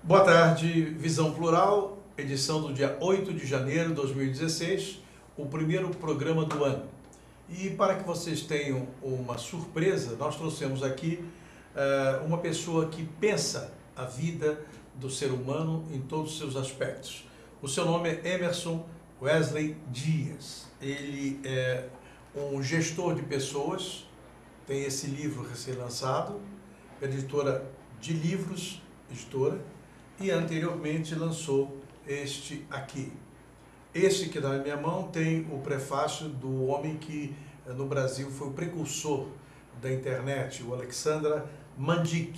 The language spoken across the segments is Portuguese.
Boa tarde, Visão Plural, edição do dia 8 de janeiro de 2016, o primeiro programa do ano. E para que vocês tenham uma surpresa, nós trouxemos aqui uma pessoa que pensa a vida do ser humano em todos os seus aspectos. O seu nome é Emerson Wesley Dias. Ele é um gestor de pessoas, tem esse livro recém-lançado, editora de livros, editora, e anteriormente lançou este aqui. Este que está na minha mão tem o prefácio do homem que no Brasil foi o precursor da internet, o Alexandra Mandic,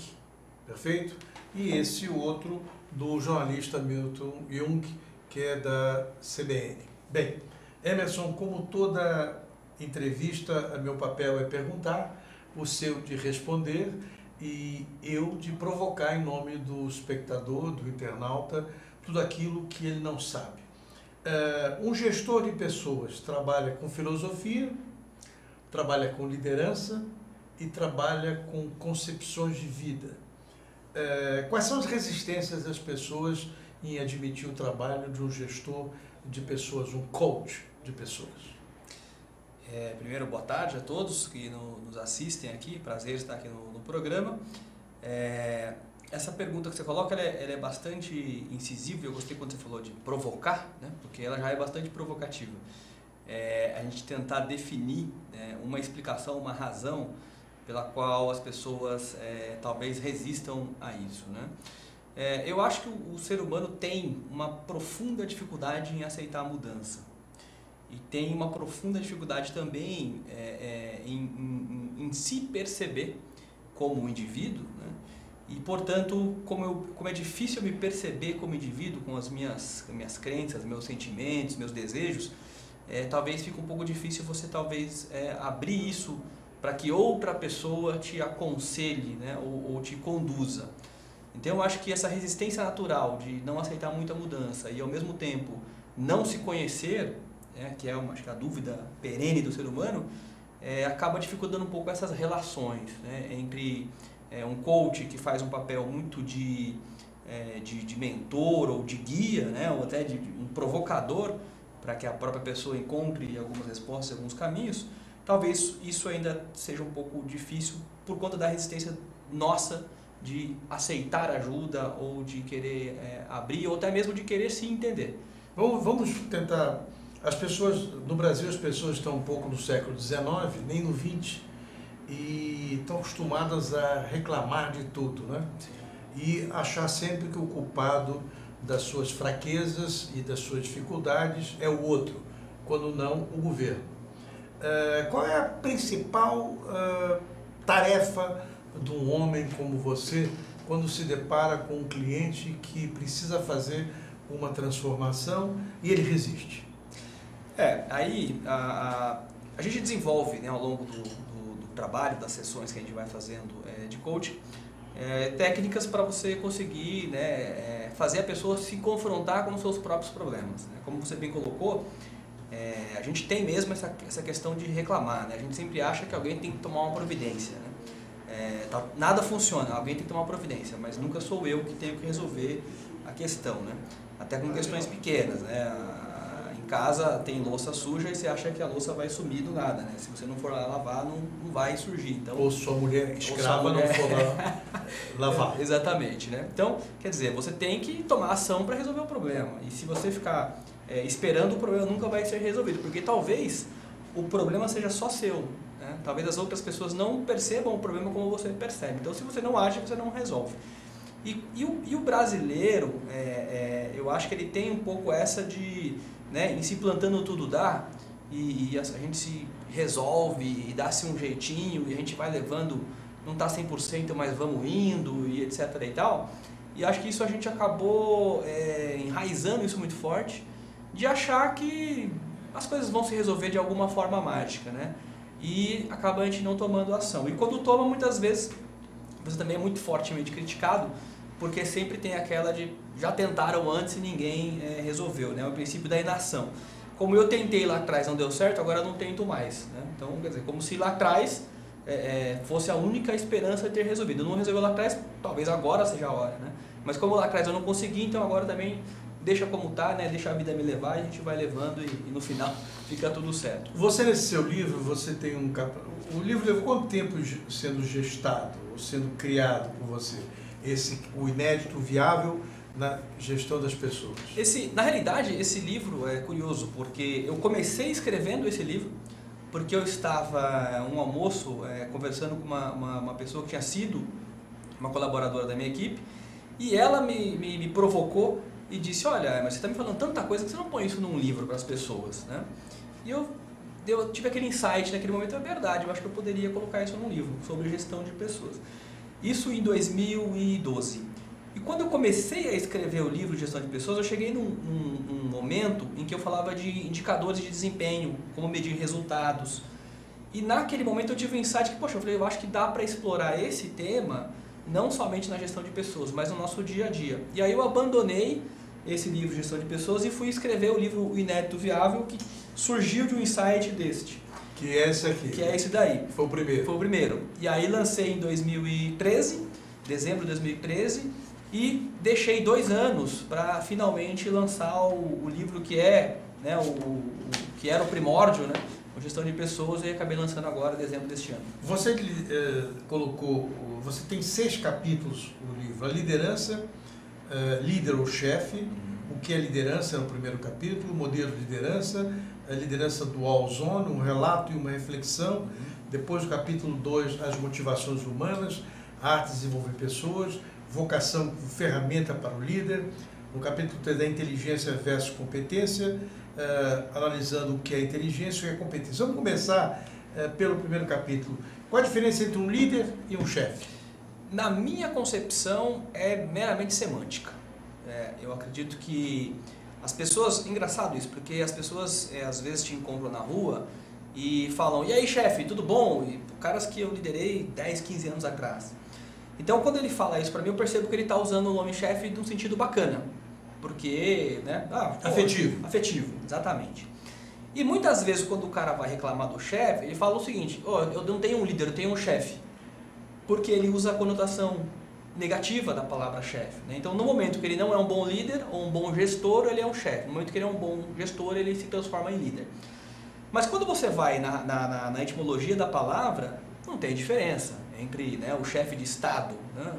perfeito? E esse outro do jornalista Milton Jung, que é da CBN. Bem, Emerson, como toda entrevista, meu papel é perguntar, o seu de responder e eu de provocar em nome do espectador, do internauta, tudo aquilo que ele não sabe. Um gestor de pessoas trabalha com filosofia, trabalha com liderança e trabalha com concepções de vida. Quais são as resistências das pessoas em admitir o trabalho de um gestor de pessoas, um coach de pessoas? Primeiro, boa tarde a todos que nos assistem aqui, prazer estar aqui no programa. Essa pergunta que você coloca, ela é bastante incisiva, eu gostei quando você falou de provocar, né? Porque ela já é bastante provocativa. A gente tentar definir uma explicação, uma razão pela qual as pessoas talvez resistam a isso, né? Eu acho que o ser humano tem uma profunda dificuldade em aceitar a mudança. E tem uma profunda dificuldade também em se perceber como um indivíduo, né? E, portanto, como é difícil eu me perceber como indivíduo, com as minhas crenças, meus sentimentos, meus desejos, talvez fique um pouco difícil você talvez abrir isso para que outra pessoa te aconselhe, né? ou te conduza. Então eu acho que essa resistência natural de não aceitar muita mudança e ao mesmo tempo não se conhecer, que é acho que a dúvida perene do ser humano, acaba dificultando um pouco essas relações, né, entre um coach que faz um papel muito de mentor ou de guia, né, ou até de um provocador para que a própria pessoa encontre algumas respostas, alguns caminhos. Talvez isso ainda seja um pouco difícil por conta da resistência nossa de aceitar ajuda ou de querer abrir ou até mesmo de querer se entender. Vamos tentar. As pessoas, no Brasil, as pessoas estão um pouco no século XIX, nem no XX, e estão acostumadas a reclamar de tudo, né? Sim. E achar sempre que o culpado das suas fraquezas e das suas dificuldades é o outro, quando não o governo. Qual é a principal tarefa de um homem como você quando se depara com um cliente que precisa fazer uma transformação e ele resiste? Aí a gente desenvolve, né, ao longo do trabalho, das sessões que a gente vai fazendo de coaching, técnicas para você conseguir, né, fazer a pessoa se confrontar com os seus próprios problemas, né? Como você bem colocou, a gente tem mesmo essa questão de reclamar, né? A gente sempre acha que alguém tem que tomar uma providência, né? Nada funciona, alguém tem que tomar uma providência, mas nunca sou eu que tenho que resolver a questão, né? Até com questões pequenas, né? Em casa tem louça suja e você acha que a louça vai sumir do nada, né? Se você não for lá lavar, não vai surgir. Então, ou sua mulher escrava não for lá lavar. Exatamente, né? Então, quer dizer, você tem que tomar ação para resolver o problema. E se você ficar esperando, o problema nunca vai ser resolvido, porque talvez o problema seja só seu, né? Talvez as outras pessoas não percebam o problema como você percebe. Então, se você não age, você não resolve. E o brasileiro, eu acho que ele tem um pouco essa de, né, em se plantando tudo dá, e a gente se resolve e dá-se um jeitinho e a gente vai levando, não está 100%, mas vamos indo e etc e tal. E acho que isso a gente acabou enraizando isso muito forte, de achar que as coisas vão se resolver de alguma forma mágica, né? E acaba a gente não tomando ação. E quando toma, muitas vezes, você também é muito fortemente criticado, porque sempre tem aquela de já tentaram antes e ninguém resolveu, né? O princípio da inação. Como eu tentei lá atrás, não deu certo, agora eu não tento mais, né? Então, quer dizer, como se lá atrás fosse a única esperança de ter resolvido. Não resolveu lá atrás, talvez agora seja a hora, né? Mas como lá atrás eu não consegui, então agora também deixa como tá, né? Deixa a vida me levar e a gente vai levando e no final fica tudo certo. Você, nesse seu livro, você tem um o livro levou quanto tempo sendo gestado, ou sendo criado por você? O inédito viável na gestão das pessoas. Na realidade, esse livro é curioso, porque eu comecei escrevendo esse livro porque eu estava um almoço conversando com uma pessoa que tinha sido uma colaboradora da minha equipe, e ela me provocou e disse, olha, mas você está me falando tanta coisa que você não põe isso num livro para as pessoas, né? E eu tive aquele insight naquele momento, é verdade, eu acho que eu poderia colocar isso num livro sobre gestão de pessoas. Isso em 2012. E quando eu comecei a escrever o livro de gestão de pessoas, eu cheguei num momento em que eu falava de indicadores de desempenho, como medir resultados. E naquele momento eu tive um insight que, poxa, eu acho que dá para explorar esse tema não somente na gestão de pessoas, mas no nosso dia a dia. E aí eu abandonei esse livro de gestão de pessoas e fui escrever o livro O Inédito Viável, que surgiu de um insight deste. Que é esse aqui. Que é esse daí. Foi o primeiro. Foi o primeiro. E aí lancei em 2013, dezembro de 2013, e deixei 2 anos para finalmente lançar o livro que é, né, que era o primórdio, né, a gestão de pessoas, e acabei lançando agora, em dezembro deste ano. Você você tem 6 capítulos no livro. A liderança, líder ou chefe, o que é liderança no primeiro capítulo, modelo de liderança, a liderança dual zone, um relato e uma reflexão. Depois, no capítulo 2, as motivações humanas, a arte de desenvolver pessoas, vocação como ferramenta para o líder. No capítulo 3, da inteligência versus competência, analisando o que é inteligência e o que é competência. Vamos começar pelo primeiro capítulo. Qual a diferença entre um líder e um chefe? Na minha concepção, é meramente semântica. Eu acredito que as pessoas... Engraçado isso, porque as pessoas às vezes te encontram na rua e falam, e aí, chefe, tudo bom? E caras que eu liderei 10, 15 anos atrás. Então, quando ele fala isso para mim, eu percebo que ele está usando o nome chefe de um sentido bacana. Porque, né? Afetivo. Afetivo, exatamente. E muitas vezes, quando o cara vai reclamar do chefe, ele fala o seguinte, eu não tenho um líder, eu tenho um chefe. Porque ele usa a conotação negativa da palavra chefe, né? Então, no momento que ele não é um bom líder ou um bom gestor, ele é um chefe. No momento que ele é um bom gestor, ele se transforma em líder. Mas quando você vai na etimologia da palavra, não tem diferença entre, né, o chefe de Estado, né,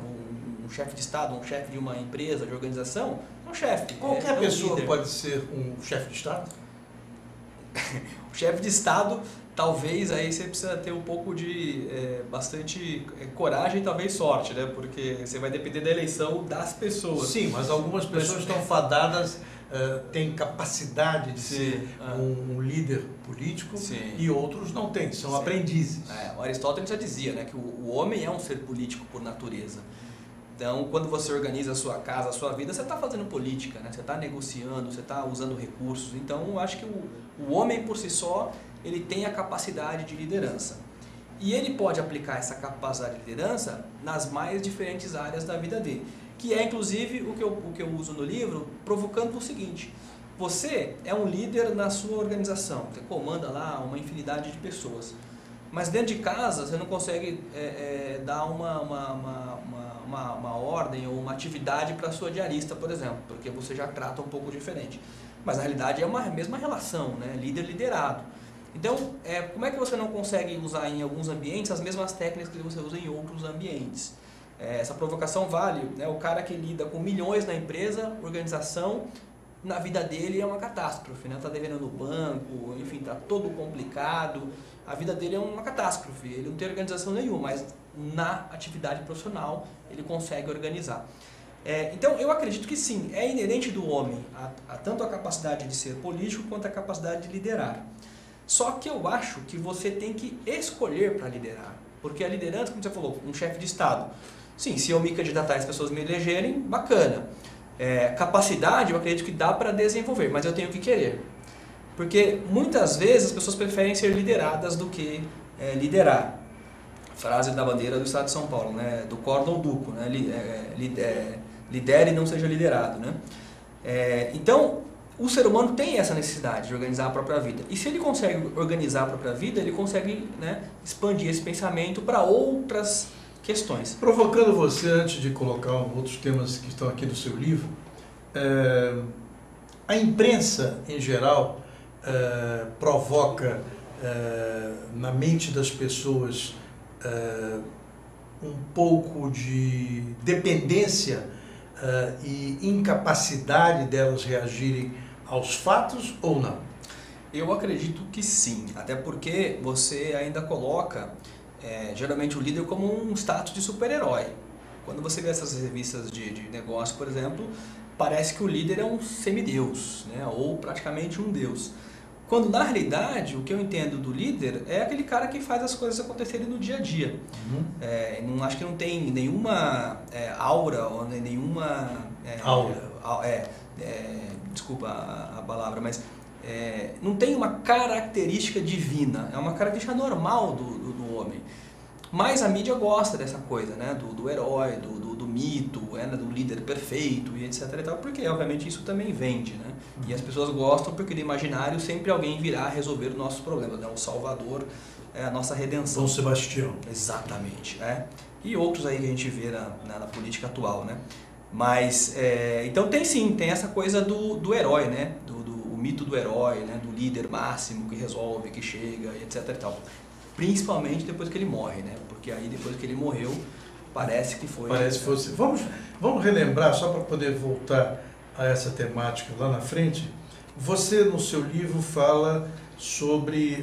um chefe de Estado, um chefe de uma empresa, de organização, é um chefe. Qualquer pessoa pode ser um chefe de Estado? O chefe de Estado, talvez aí você precisa ter um pouco de bastante coragem e talvez sorte, né? Porque você vai depender da eleição das pessoas. Sim, mas algumas pessoas estão fadadas, têm capacidade de ser um líder político. Sim. E outros não têm, são aprendizes. O Aristóteles já dizia, né, que o homem é um ser político por natureza. Então, quando você organiza a sua casa, a sua vida, você está fazendo política, né? Você está negociando, você está usando recursos. Então, eu acho que o homem, por si só, ele tem a capacidade de liderança. E ele pode aplicar essa capacidade de liderança nas mais diferentes áreas da vida dele. Que é, inclusive, o que eu uso no livro, provocando o seguinte. Você é um líder na sua organização, você comanda lá uma infinidade de pessoas. Mas dentro de casa, você não consegue dar uma ordem ou uma atividade para a sua diarista, por exemplo, porque você já trata um pouco diferente. Mas na realidade é uma mesma relação, né? Líder-liderado. Então, como é que você não consegue usar em alguns ambientes as mesmas técnicas que você usa em outros ambientes? Essa provocação vale, né? O cara que lida com milhões na empresa, organização, na vida dele é uma catástrofe, né? Tá devendo no banco, enfim, tá todo complicado. A vida dele é uma catástrofe, ele não tem organização nenhuma, mas na atividade profissional ele consegue organizar. Então eu acredito que sim, é inerente do homem tanto a capacidade de ser político quanto a capacidade de liderar. Só que eu acho que você tem que escolher para liderar, porque a liderança, como você falou, um chefe de Estado, sim, se eu me candidatar e as pessoas me elegerem, bacana. Capacidade eu acredito que dá para desenvolver, mas eu tenho que querer. Porque muitas vezes as pessoas preferem ser lideradas do que liderar. Frase da bandeira do Estado de São Paulo, né? Do cordão duco, né? Lidere e não seja liderado, né? Então, o ser humano tem essa necessidade de organizar a própria vida. E se ele consegue organizar a própria vida, ele consegue, né, expandir esse pensamento para outras questões. Provocando você, antes de colocar outros temas que estão aqui no seu livro, a imprensa, em geral, provoca na mente das pessoas um pouco de dependência e incapacidade delas reagirem aos fatos ou não? Eu acredito que sim, até porque você ainda coloca geralmente o líder como um status de super-herói. Quando você vê essas revistas de negócio, por exemplo, parece que o líder é um semideus, né? Ou praticamente um deus. Quando na realidade o que eu entendo do líder é aquele cara que faz as coisas acontecerem no dia a dia. Não acho que não tem nenhuma aura ou nenhuma aura. Desculpa a palavra, mas não tem uma característica divina, é uma característica normal do homem. Mas a mídia gosta dessa coisa, né? do herói, do mito, do líder perfeito e etc. e tal, porque obviamente isso também vende, né? E as pessoas gostam porque no imaginário sempre alguém virá resolver os nossos problemas, né? O Salvador é a nossa redenção. São Sebastião. Exatamente. E outros aí que a gente vê na política atual, né? Mas, então tem essa coisa do herói, né? O mito do herói, né? Do líder máximo que resolve, que chega, etc. e tal. Principalmente depois que ele morre, né? Porque aí depois que ele morreu, parece que foi... Parece que fosse... Vamos relembrar, só para poder voltar a essa temática lá na frente. Você, no seu livro, fala sobre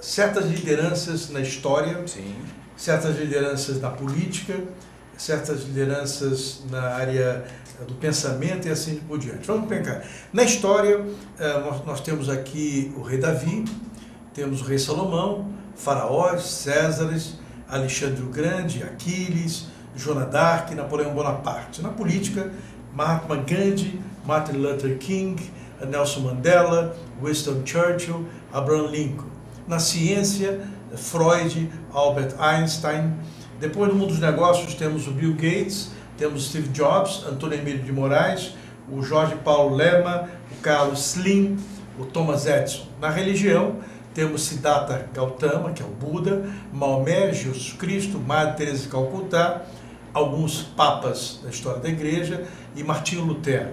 certas lideranças na história, Sim. certas lideranças na política, certas lideranças na área do pensamento e assim por diante. Vamos pensar. Na história, nós temos aqui o rei Davi, temos o rei Salomão, faraós, Césares, Alexandre o Grande, Aquiles, Joana d'Arc, Napoleão Bonaparte. Na política, Mahatma Gandhi, Martin Luther King, Nelson Mandela, Winston Churchill, Abraham Lincoln. Na ciência, Freud, Albert Einstein. Depois, no mundo dos negócios, temos o Bill Gates, temos Steve Jobs, Antônio Emílio de Moraes, o Jorge Paulo Lema, o Carlos Slim, o Thomas Edison. Na religião, temos Siddhartha Gautama, que é o Buda, Maomé, Jesus Cristo, Madre Teresa de Calcutá, alguns papas da história da igreja e Martinho Lutero.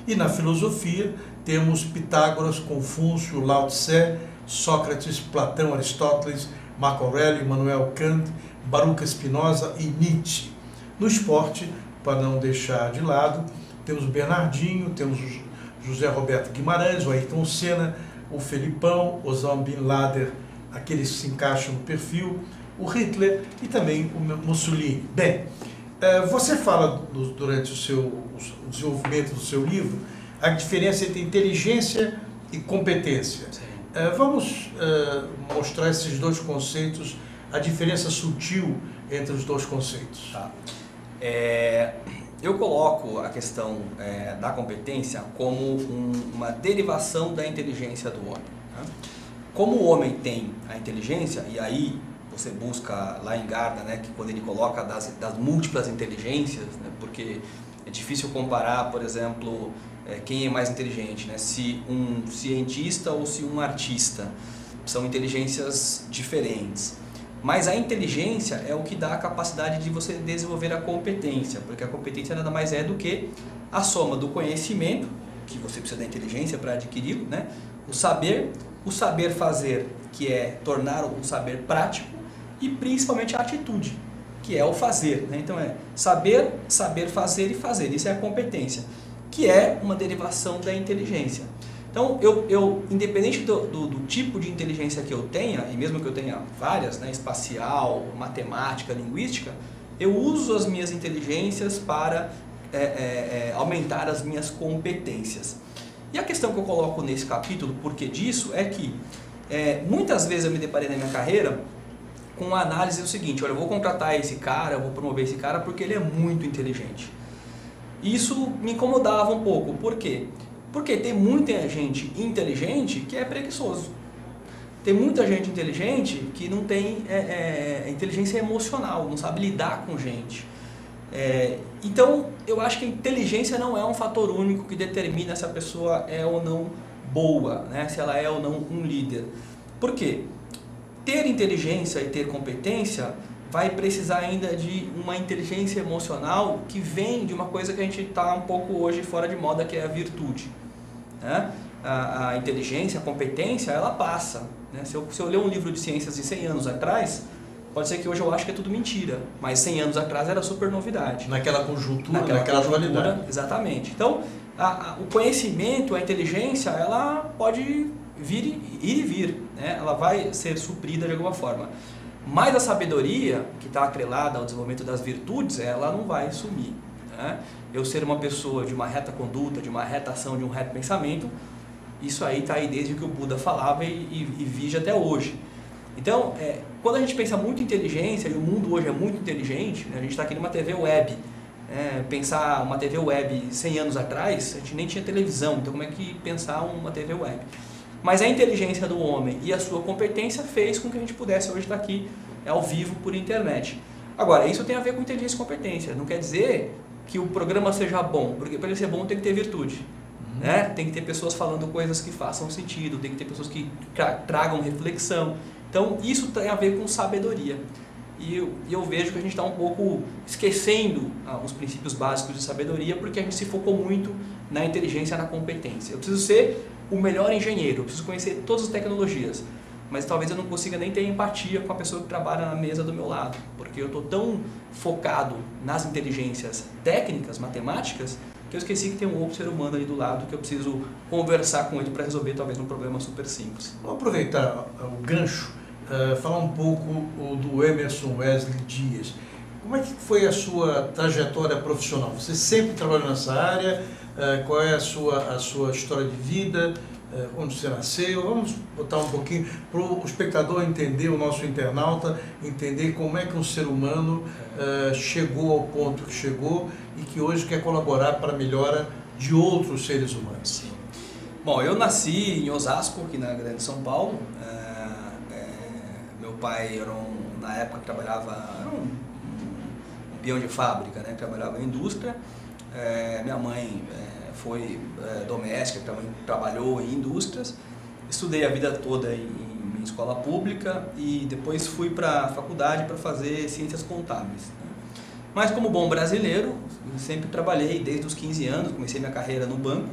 E na filosofia, temos Pitágoras, Confúcio, Lao Tse, Sócrates, Platão, Aristóteles, Marco Aurélio, Immanuel Kant, Baruch Spinoza e Nietzsche. No esporte, para não deixar de lado, temos o Bernardinho, temos o José Roberto Guimarães, o Ayrton Senna, o Felipão, Osama Bin Laden, aqueles que se encaixam no perfil, o Hitler e também o Mussolini. Bem, você fala durante o desenvolvimento do seu livro a diferença entre inteligência e competência. Vamos mostrar esses dois conceitos, a diferença sutil entre os dois conceitos. Tá. Eu coloco a questão da competência como uma derivação da inteligência do homem. Né? Como o homem tem a inteligência, e aí você busca lá em Gardner, né, que quando ele coloca das múltiplas inteligências, né, porque é difícil comparar, por exemplo, quem é mais inteligente, né, se um cientista ou se um artista. São inteligências diferentes. Mas a inteligência é o que dá a capacidade de você desenvolver a competência, porque a competência nada mais é do que a soma do conhecimento, que você precisa da inteligência para adquiri-lo, né? O saber fazer, que é tornar o saber prático, e principalmente a atitude, que é o fazer, né? Então saber fazer e fazer, isso é a competência, que é uma derivação da inteligência. Então, eu independente do tipo de inteligência que eu tenha, e mesmo que eu tenha várias, né, espacial, matemática, linguística, eu uso as minhas inteligências para aumentar as minhas competências. E a questão que eu coloco nesse capítulo, por que disso, é que muitas vezes eu me deparei na minha carreira com a análise do seguinte: olha, eu vou contratar esse cara, eu vou promover esse cara porque ele é muito inteligente. Isso me incomodava um pouco. Por quê? Porque tem muita gente inteligente que é preguiçoso. Tem muita gente inteligente que não tem inteligência emocional, não sabe lidar com gente. Então, eu acho que a inteligência não é um fator único que determina se a pessoa é ou não boa, né? Se ela é ou não um líder. Por quê? Ter inteligência e ter competência vai precisar ainda de uma inteligência emocional que vem de uma coisa que a gente está um pouco hoje fora de moda, que é a virtude, né? A inteligência, a competência, ela passa, né? Se eu ler um livro de ciências de 100 anos atrás, pode ser que hoje eu acho que é tudo mentira, mas 100 anos atrás era super novidade. Naquela conjuntura, naquela atualidade. Exatamente. Então, o conhecimento, a inteligência, ela pode ir e vir, né? Ela vai ser suprida de alguma forma. Mas a sabedoria, que está atrelada ao desenvolvimento das virtudes, ela não vai sumir, né? Eu ser uma pessoa de uma reta conduta, de uma reta ação, de um reto pensamento, isso aí está aí desde que o Buda falava e vige até hoje. Então, quando a gente pensa muito em inteligência, e o mundo hoje é muito inteligente, né? A gente está aqui numa TV web, pensar uma TV web 100 anos atrás, a gente nem tinha televisão, então como é que pensar uma TV web? Mas a inteligência do homem e a sua competência fez com que a gente pudesse hoje estar aqui ao vivo por internet. Agora, isso tem a ver com inteligência e competência, não quer dizer que o programa seja bom, porque para ele ser bom tem que ter virtude. Né? Tem que ter pessoas falando coisas que façam sentido, tem que ter pessoas que tragam reflexão. Então, isso tem a ver com sabedoria. E eu vejo que a gente está um pouco esquecendo os princípios básicos de sabedoria porque a gente se focou muito na inteligência e na competência. Eu preciso ser o melhor engenheiro, eu preciso conhecer todas as tecnologias, mas talvez eu não consiga nem ter empatia com a pessoa que trabalha na mesa do meu lado, porque eu estou tão focado nas inteligências técnicas, matemáticas, que eu esqueci que tem um outro ser humano ali do lado que eu preciso conversar com ele para resolver talvez um problema super simples. Vamos aproveitar o gancho, falar um pouco do Emerson Wesley Dias. Como é que foi a sua trajetória profissional? Você sempre trabalhou nessa área? Qual é a sua história de vida? Onde você nasceu? Vamos botar um pouquinho para o espectador entender, o nosso internauta, entender como é que um ser humano chegou ao ponto que chegou e que hoje quer colaborar para a melhora de outros seres humanos. Sim. Bom, eu nasci em Osasco, aqui na Grande São Paulo. Meu pai era na época trabalhava, era um peão de fábrica, né? Trabalhava em indústria. Minha mãe foi doméstica, também trabalhou em indústrias. Estudei a vida toda em escola pública e depois fui para a faculdade para fazer ciências contábeis, né? Mas como bom brasileiro, sempre trabalhei desde os 15 anos, comecei minha carreira no banco.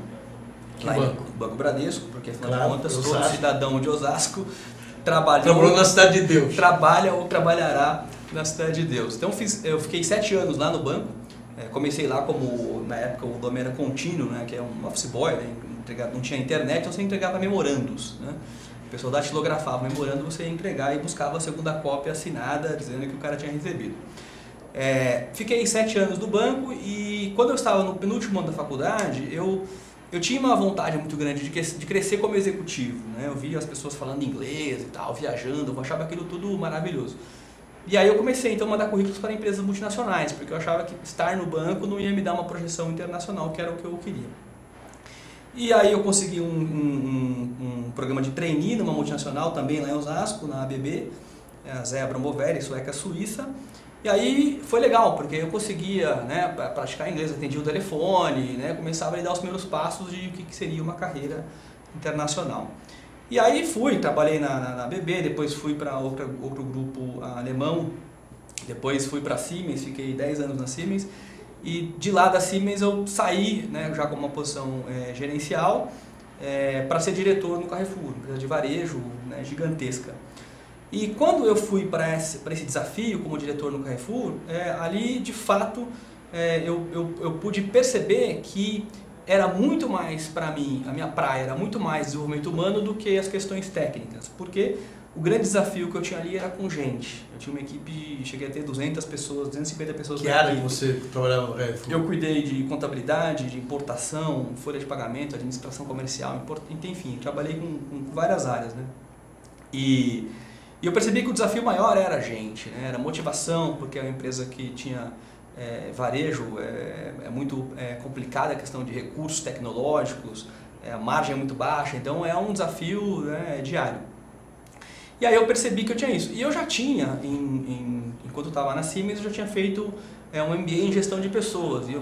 No Banco Bradesco, porque afinal de contas todo cidadão de Osasco trabalhou na Cidade de Deus. Trabalha ou trabalhará na Cidade de Deus. Então eu fiquei 7 anos lá no banco. Comecei lá como, na época, o nome era contínuo, né, que é um office boy, né, não tinha internet, então você entregava memorandos, né? O pessoal datilografava memorando, você ia entregar e buscava a segunda cópia assinada, dizendo que o cara tinha recebido. Fiquei 7 anos no banco e quando eu estava no penúltimo ano da faculdade, eu tinha uma vontade muito grande de crescer como executivo, né? Eu via as pessoas falando inglês e tal, viajando, eu achava aquilo tudo maravilhoso. E aí eu comecei então a mandar currículos para empresas multinacionais, porque eu achava que estar no banco não ia me dar uma projeção internacional, que era o que eu queria. E aí eu consegui um programa de trainee numa multinacional também lá em Osasco, na ABB, a Zé Abramovelli, sueca-suíça. E aí foi legal, porque eu conseguia, né, praticar inglês, atendia o telefone, né, começava a dar os primeiros passos de o que seria uma carreira internacional. E aí trabalhei na ABB, depois fui para outro grupo alemão, depois fui para a Siemens, fiquei 10 anos na Siemens. E de lá da Siemens eu saí, né, já com uma posição gerencial, para ser diretor no Carrefour, empresa de varejo, né, gigantesca. E quando eu fui para esse desafio como diretor no Carrefour, ali de fato eu pude perceber que era muito mais para mim, a minha praia era muito mais desenvolvimento humano do que as questões técnicas, porque o grande desafio que eu tinha ali era com gente. Eu tinha uma equipe, cheguei a ter 200 pessoas, 250 pessoas. Que área que você trabalhava no Carrefour? Eu cuidei de contabilidade, de importação, folha de pagamento, administração comercial, enfim, trabalhei com várias áreas, né? E eu percebi que o desafio maior era a gente, né? Era motivação, porque é uma empresa que tinha varejo, é muito complicada a questão de recursos tecnológicos, a margem é muito baixa, então é um desafio, né, diário. E aí eu percebi que eu tinha isso. E eu já tinha, enquanto eu estava na Siemens, eu já tinha feito um MBA em gestão de pessoas. E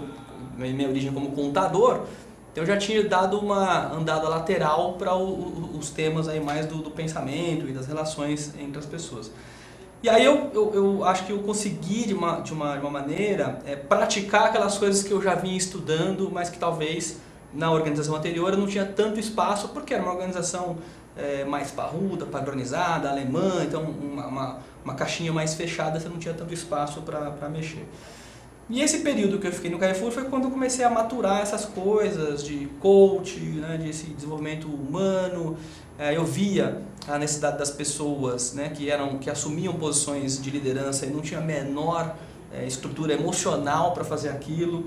minha origem como contador, então eu já tinha dado uma andada lateral para os temas aí mais do pensamento e das relações entre as pessoas. E aí eu acho que eu consegui de uma maneira praticar aquelas coisas que eu já vinha estudando, mas que talvez na organização anterior eu não tinha tanto espaço, porque era uma organização mais parruda, padronizada, alemã, então uma caixinha mais fechada, você não tinha tanto espaço para mexer. E esse período que eu fiquei no Carrefour foi quando eu comecei a maturar essas coisas de coach, né, de esse desenvolvimento humano. Eu via a necessidade das pessoas, né, que assumiam posições de liderança e não tinha a menor estrutura emocional para fazer aquilo.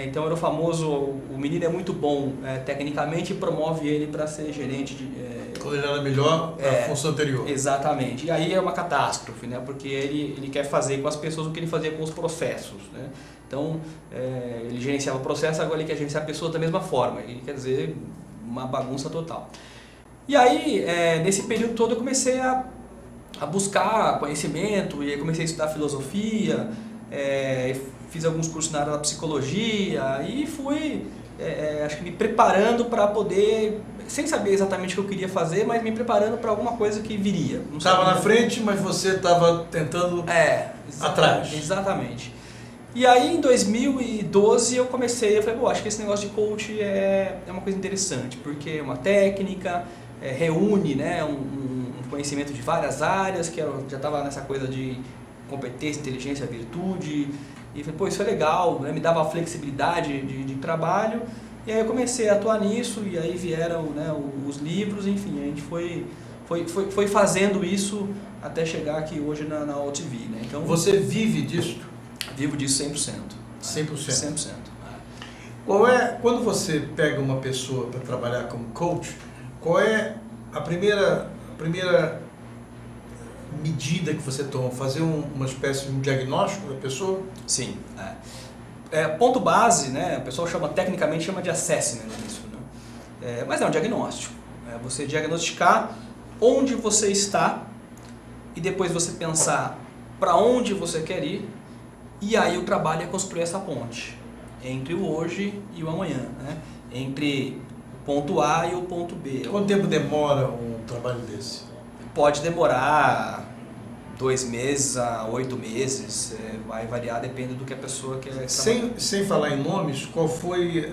Então era o famoso, o menino é muito bom tecnicamente e promove ele para ser gerente de... Quando ele era melhor a função anterior. Exatamente. E aí é uma catástrofe, né? Porque ele quer fazer com as pessoas o que ele fazia com os processos, né? Então, ele gerenciava o processo, agora ele quer gerenciar a pessoa da mesma forma. E quer dizer, uma bagunça total. E aí, nesse período todo, eu comecei a buscar conhecimento, e aí comecei a estudar filosofia, fiz alguns cursos na área da psicologia, e fui, acho que me preparando para poder, sem saber exatamente o que eu queria fazer, mas me preparando para alguma coisa que viria. Estava na frente, mas você estava tentando atrás. Exatamente. E aí em 2012 eu falei, acho que esse negócio de coach é uma coisa interessante, porque é uma técnica, reúne, né, um conhecimento de várias áreas, que eu já estava nessa coisa de competência, inteligência, virtude, e falei, isso é legal, né, me dava uma flexibilidade de trabalho, e aí eu comecei a atuar nisso, e aí vieram, né, os livros, enfim, a gente foi fazendo isso até chegar aqui hoje na OTV, né? Então, você vive disso? Vivo disso 100%. 100%? 100%. Quando você pega uma pessoa para trabalhar como coach, qual é a primeira medida que você toma? Fazer uma espécie de um diagnóstico da pessoa? Sim. Ponto base, né? O pessoal tecnicamente chama de assessment isso, né? Mas é um diagnóstico. É você diagnosticar onde você está e depois você pensar para onde você quer ir, e aí o trabalho é construir essa ponte entre o hoje e o amanhã, né? Entre o ponto A e o ponto B. Quanto tempo demora um trabalho desse? Pode demorar 2 meses a 8 meses, vai variar, depende do que a pessoa quer. Sem falar em nomes, qual foi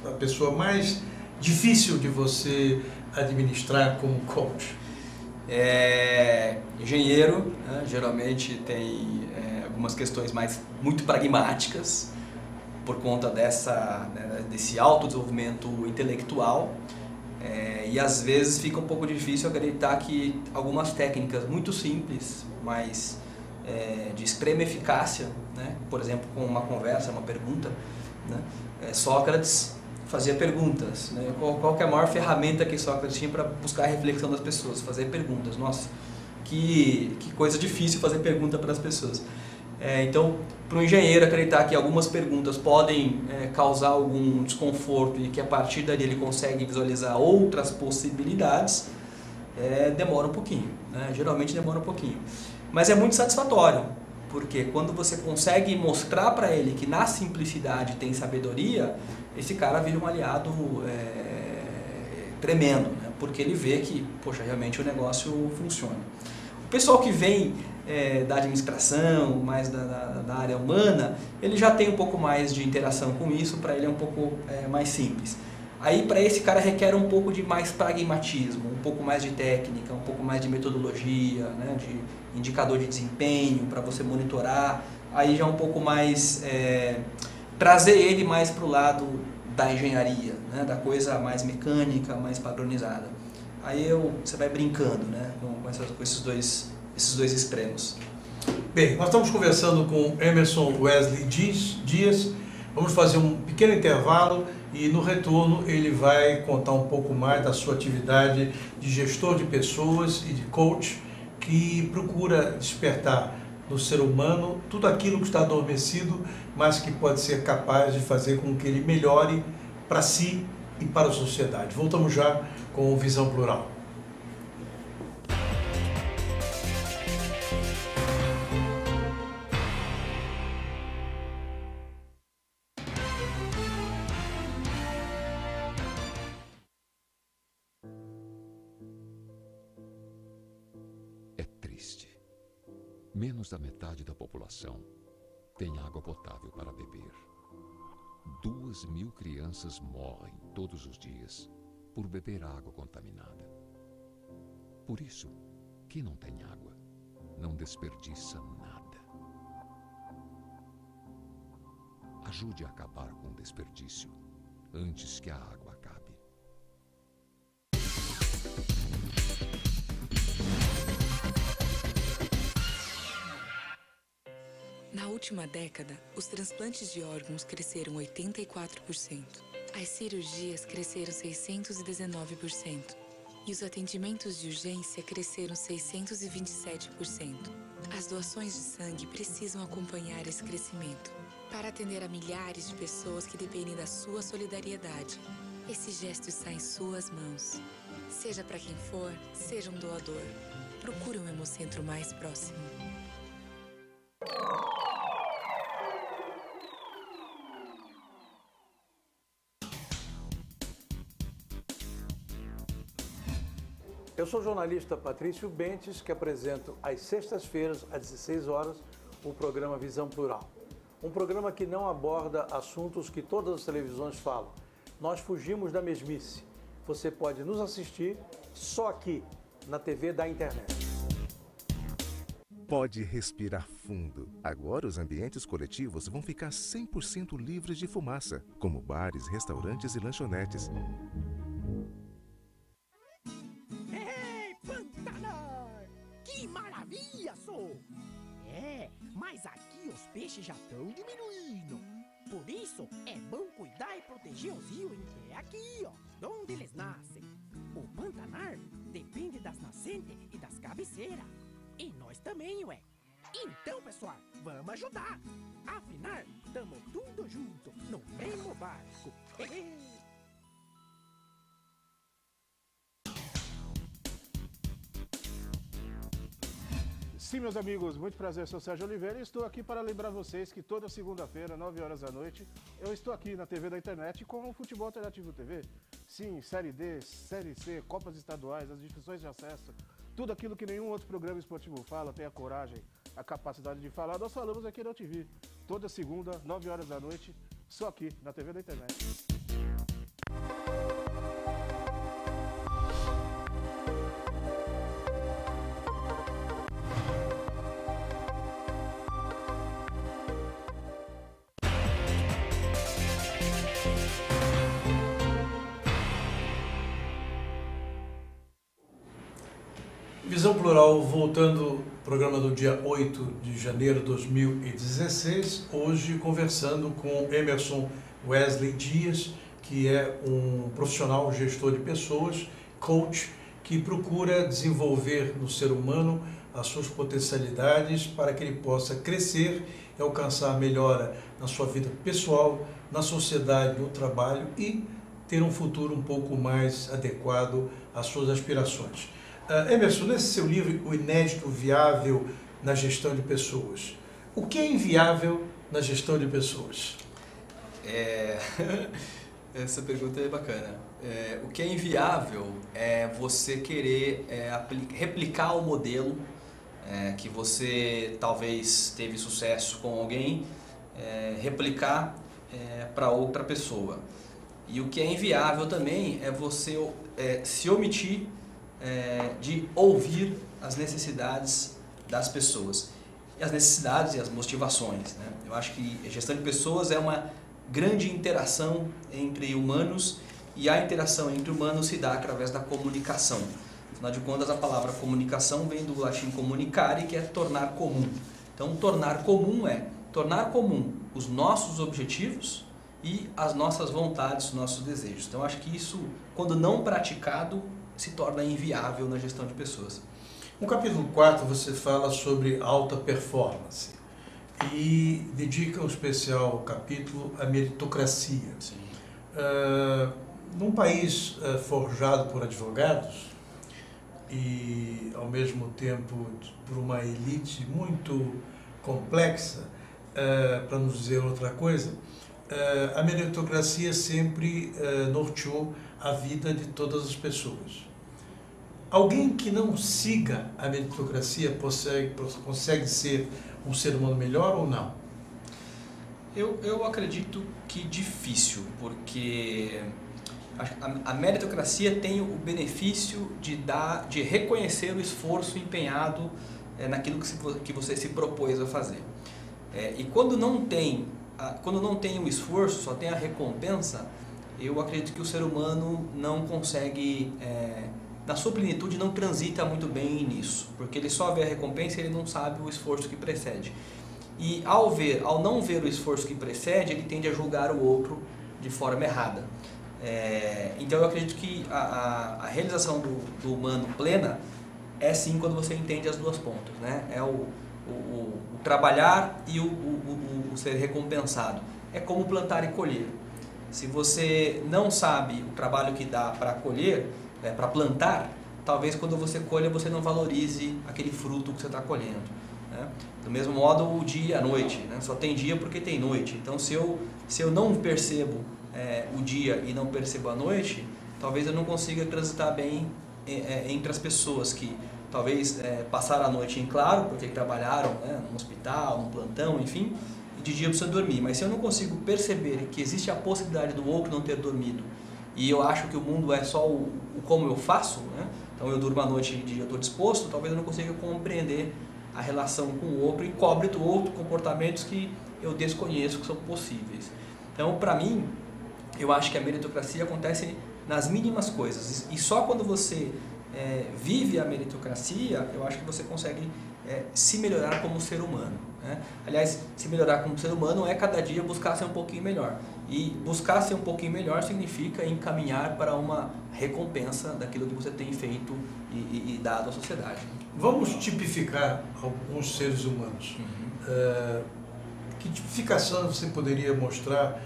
a pessoa mais difícil de você administrar como coach? Engenheiro, né? Geralmente tem algumas questões muito pragmáticas por conta desse autodesenvolvimento intelectual, e às vezes fica um pouco difícil acreditar que algumas técnicas muito simples, mas de extrema eficácia, né? Por exemplo, com uma conversa, uma pergunta, né? Sócrates fazia perguntas, né? Qual que é a maior ferramenta que Sócrates tinha para buscar a reflexão das pessoas? Fazer perguntas. Nossa, que coisa difícil fazer pergunta para as pessoas. Então, para um engenheiro acreditar que algumas perguntas podem causar algum desconforto e que a partir dali ele consegue visualizar outras possibilidades, demora um pouquinho, né? Geralmente demora um pouquinho. Mas é muito satisfatório, porque quando você consegue mostrar para ele que na simplicidade tem sabedoria, esse cara vira um aliado tremendo, né? Porque ele vê que, poxa, realmente o negócio funciona. O pessoal que vem da administração, mais da área humana, ele já tem um pouco mais de interação com isso, para ele é um pouco mais simples. Aí para esse cara requer um pouco de mais pragmatismo, um pouco mais de técnica, um pouco mais de metodologia, né, de indicador de desempenho para você monitorar. Aí já é um pouco mais trazer ele mais para o lado da engenharia, né, da coisa mais mecânica, mais padronizada. Aí você vai brincando, né, com esses dois extremos. Bem, nós estamos conversando com Emerson Wesley Dias. Vamos fazer um pequeno intervalo e no retorno ele vai contar um pouco mais da sua atividade de gestor de pessoas e de coach, que procura despertar no ser humano tudo aquilo que está adormecido, mas que pode ser capaz de fazer com que ele melhore para si e para a sociedade. Voltamos já com o Visão Plural. É triste Menos da metade da população tem água potável para beber. 2.000 crianças morrem todos os dias por beber água contaminada. Por isso, quem não tem água não desperdiça nada. Ajude a acabar com o desperdício antes que a água acabe. Na última década, os transplantes de órgãos cresceram 84%. As cirurgias cresceram 619%. E os atendimentos de urgência cresceram 627%. As doações de sangue precisam acompanhar esse crescimento para atender a milhares de pessoas que dependem da sua solidariedade. Esse gesto está em suas mãos. Seja para quem for, seja um doador. Procure um Hemocentro mais próximo. Eu sou o jornalista Patrício Bentes, que apresento às sextas-feiras, às 16 horas, o programa Visão Plural. Um programa que não aborda assuntos que todas as televisões falam. Nós fugimos da mesmice. Você pode nos assistir só aqui, na TV da internet. Pode respirar fundo. Agora os ambientes coletivos vão ficar 100% livres de fumaça, como bares, restaurantes e lanchonetes. Que maravilha, sou! Mas aqui os peixes já estão diminuindo. Por isso, é bom cuidar e proteger os rios que é aqui, ó, onde eles nascem. O Pantanar depende das nascentes e das cabeceiras. E nós também, ué. Então, pessoal, vamos ajudar. Afinal, tamo tudo junto, no mesmo barco. Sim, meus amigos, muito prazer, eu sou Sérgio Oliveira e estou aqui para lembrar vocês que toda segunda-feira, 9 horas da noite, eu estou aqui na TV da internet com o Futebol Alternativo TV. Sim, Série D, Série C, Copas Estaduais, as discussões de acesso, tudo aquilo que nenhum outro programa esportivo fala, tem a coragem, a capacidade de falar, nós falamos aqui na TV. Toda segunda, 9 horas da noite, só aqui na TV da internet. Visão Plural, voltando ao programa do dia 8 de janeiro de 2016, hoje conversando com Emerson Wesley Dias, que é um profissional gestor de pessoas, coach, que procura desenvolver no ser humano as suas potencialidades para que ele possa crescer e alcançar melhora na sua vida pessoal, na sociedade, no trabalho e ter um futuro um pouco mais adequado às suas aspirações. Emerson, nesse seu livro, O Inédito Viável na Gestão de Pessoas, o que é inviável na gestão de pessoas? Essa pergunta é bacana. O que é inviável é você querer replicar o modelo que você talvez teve sucesso com alguém, replicar para outra pessoa. E o que é inviável também é você se omitir de ouvir as necessidades das pessoas. E as necessidades e as motivações, né? Eu acho que a gestão de pessoas é uma grande interação entre humanos e a interação entre humanos se dá através da comunicação. Afinal de contas, a palavra comunicação vem do latim comunicare, que é tornar comum. Então, tornar comum é tornar comum os nossos objetivos e as nossas vontades, os nossos desejos. Então, acho que isso, quando não praticado, se torna inviável na gestão de pessoas. No capítulo 4 você fala sobre alta performance e dedica um especial capítulo à meritocracia. Sim. Num país forjado por advogados e ao mesmo tempo por uma elite muito complexa, para não dizer outra coisa, a meritocracia sempre norteou a vida de todas as pessoas. Alguém que não siga a meritocracia consegue ser um ser humano melhor ou não? Eu acredito que difícil, porque a meritocracia tem o benefício de reconhecer o esforço empenhado naquilo que você se propôs a fazer. E quando não tem o esforço, só tem a recompensa, eu acredito que o ser humano não consegue, na sua plenitude, não transita muito bem nisso, porque ele só vê a recompensa e ele não sabe o esforço que precede. E ao não ver o esforço que precede, ele tende a julgar o outro de forma errada. Então eu acredito que a realização do humano plena é sim quando você entende as duas pontas, né? É o trabalhar e o ser recompensado. É como plantar e colher. Se você não sabe o trabalho que dá para colher, para plantar, talvez quando você colha você não valorize aquele fruto que você está colhendo, né? Do mesmo modo o dia e a noite, né? Só tem dia porque tem noite. Então se eu não percebo o dia e não percebo a noite, talvez eu não consiga transitar bem entre as pessoas que talvez passaram a noite em claro porque trabalharam, né, num hospital, num plantão, enfim, e de dia precisam dormir. Mas se eu não consigo perceber que existe a possibilidade do outro não ter dormido e eu acho que o mundo é só o como eu faço, né? Então eu durmo à noite e de dia eu estou disposto, talvez eu não consiga compreender a relação com o outro e cobre do outro comportamentos que eu desconheço que são possíveis. Então, para mim, eu acho que a meritocracia acontece nas mínimas coisas. E só quando você vive a meritocracia, eu acho que você consegue se melhorar como ser humano, né? Aliás, se melhorar como ser humano é cada dia buscar ser um pouquinho melhor. E buscar ser um pouquinho melhor significa encaminhar para uma recompensa daquilo que você tem feito e dado à sociedade. Vamos tipificar alguns seres humanos. Que tipificação você poderia mostrar?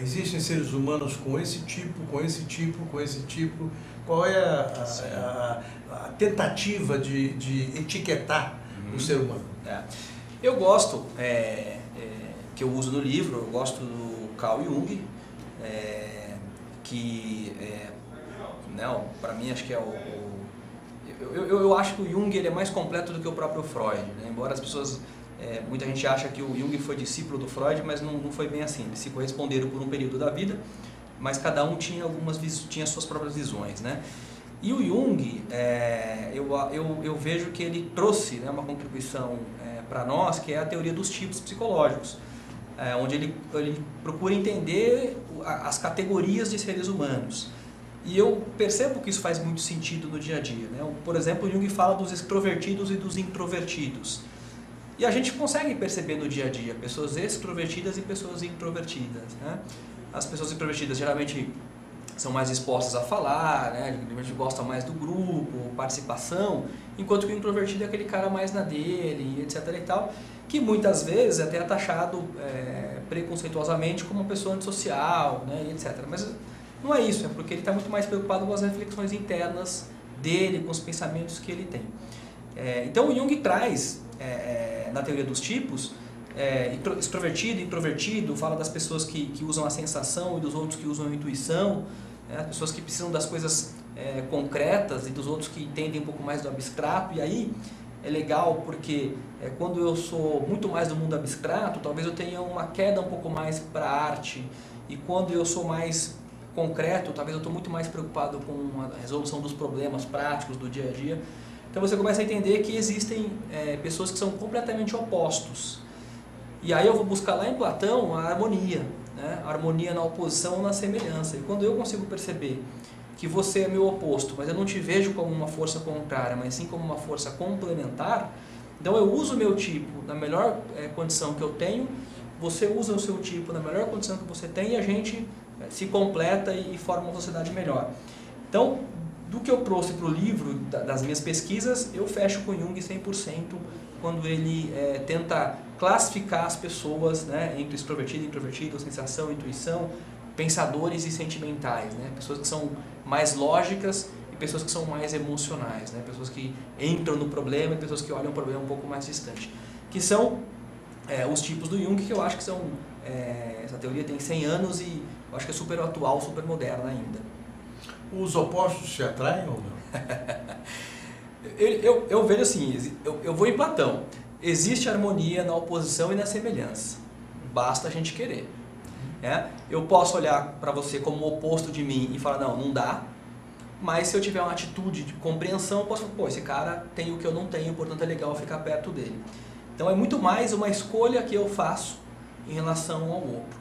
Existem seres humanos com esse tipo, com esse tipo, com esse tipo. Qual é a tentativa de etiquetar o ser humano? Eu gosto, que eu uso no livro, eu gosto do Carl Jung, que para mim acho que eu acho que o Jung ele é mais completo do que o próprio Freud, né? Embora as pessoas, muita gente acha que o Jung foi discípulo do Freud, mas não foi bem assim. Eles se corresponderam por um período da vida, mas cada um tinha suas próprias visões, né? E o Jung, eu vejo que ele trouxe, né, uma contribuição para nós, que é a teoria dos tipos psicológicos, onde ele procura entender as categorias de seres humanos. E eu percebo que isso faz muito sentido no dia a dia, né? Por exemplo, o Jung fala dos extrovertidos e dos introvertidos. E a gente consegue perceber no dia a dia pessoas extrovertidas e pessoas introvertidas, né? As pessoas introvertidas geralmente são mais dispostas a falar, né? Geralmente gostam mais do grupo, participação, enquanto que o introvertido é aquele cara mais na dele, etc. e tal, que muitas vezes até é taxado preconceituosamente como uma pessoa antissocial, né? E etc. Mas não é isso, é porque ele está muito mais preocupado com as reflexões internas dele, com os pensamentos que ele tem. Então o Jung traz, na teoria dos tipos, extrovertido, introvertido, fala das pessoas que usam a sensação e dos outros que usam a intuição, né? As pessoas que precisam das coisas concretas e dos outros que entendem um pouco mais do abstrato. E aí é legal porque quando eu sou muito mais do mundo abstrato, talvez eu tenha uma queda um pouco mais para a arte, e quando eu sou mais concreto, talvez eu estou muito mais preocupado com a resolução dos problemas práticos do dia a dia. Então você começa a entender que existem pessoas que são completamente opostos. E aí eu vou buscar lá em Platão a harmonia, né? A harmonia na oposição ou na semelhança. E quando eu consigo perceber que você é meu oposto, mas eu não te vejo como uma força contrária, mas sim como uma força complementar, então eu uso o meu tipo na melhor condição que eu tenho, você usa o seu tipo na melhor condição que você tem, e a gente se completa e forma uma sociedade melhor. Então, do que eu trouxe para o livro, das minhas pesquisas, eu fecho com Jung 100%, quando ele tenta classificar as pessoas, né, entre extrovertido e introvertido, sensação, intuição, pensadores e sentimentais, né, pessoas que são mais lógicas e pessoas que são mais emocionais, né, pessoas que entram no problema e pessoas que olham o problema um pouco mais distante, que são os tipos do Jung, que eu acho que são, essa teoria tem 100 anos e eu acho que é super atual, super moderna ainda. Os opostos se atraem ou não? Eu vejo assim, eu vou em Platão. Existe harmonia na oposição e na semelhança. Basta a gente querer. Eu posso olhar para você como o oposto de mim e falar, não dá. Mas se eu tiver uma atitude de compreensão, eu posso falar, pô, esse cara tem o que eu não tenho, portanto é legal ficar perto dele. Então é muito mais uma escolha que eu faço em relação ao outro.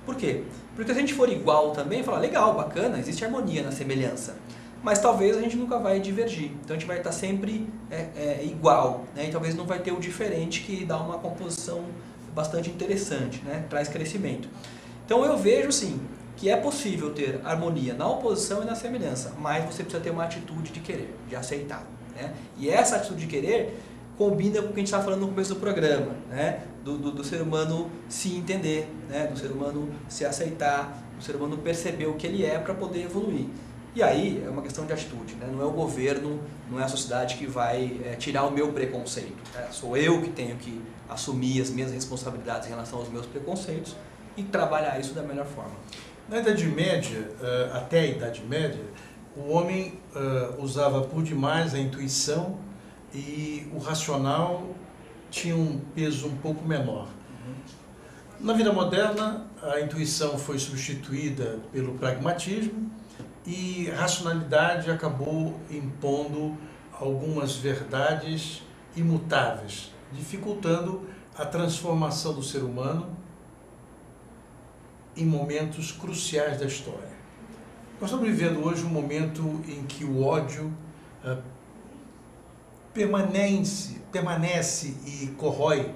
Por quê? Porque se a gente for igual também, falar, legal, bacana, existe harmonia na semelhança. Mas talvez a gente nunca vai divergir. Então a gente vai estar sempre igual, né? E talvez não vai ter o diferente que dá uma composição bastante interessante, né? Traz crescimento. Então eu vejo sim que é possível ter harmonia na oposição e na semelhança, mas você precisa ter uma atitude de querer, de aceitar, né? E essa atitude de querer combina com o que a gente estava falando no começo do programa, né? Do ser humano se entender, né? Do ser humano se aceitar, do ser humano perceber o que ele é para poder evoluir. E aí é uma questão de atitude, né? Não é o governo, não é a sociedade que vai tirar o meu preconceito, né? Sou eu que tenho que assumir as minhas responsabilidades em relação aos meus preconceitos e trabalhar isso da melhor forma. Na Idade Média, até a Idade Média, o homem usava por demais a intuição e o racional tinha um peso um pouco menor. Na vida moderna, a intuição foi substituída pelo pragmatismo e a racionalidade acabou impondo algumas verdades imutáveis, dificultando a transformação do ser humano em momentos cruciais da história. Nós estamos vivendo hoje um momento em que o ódio permanece e corrói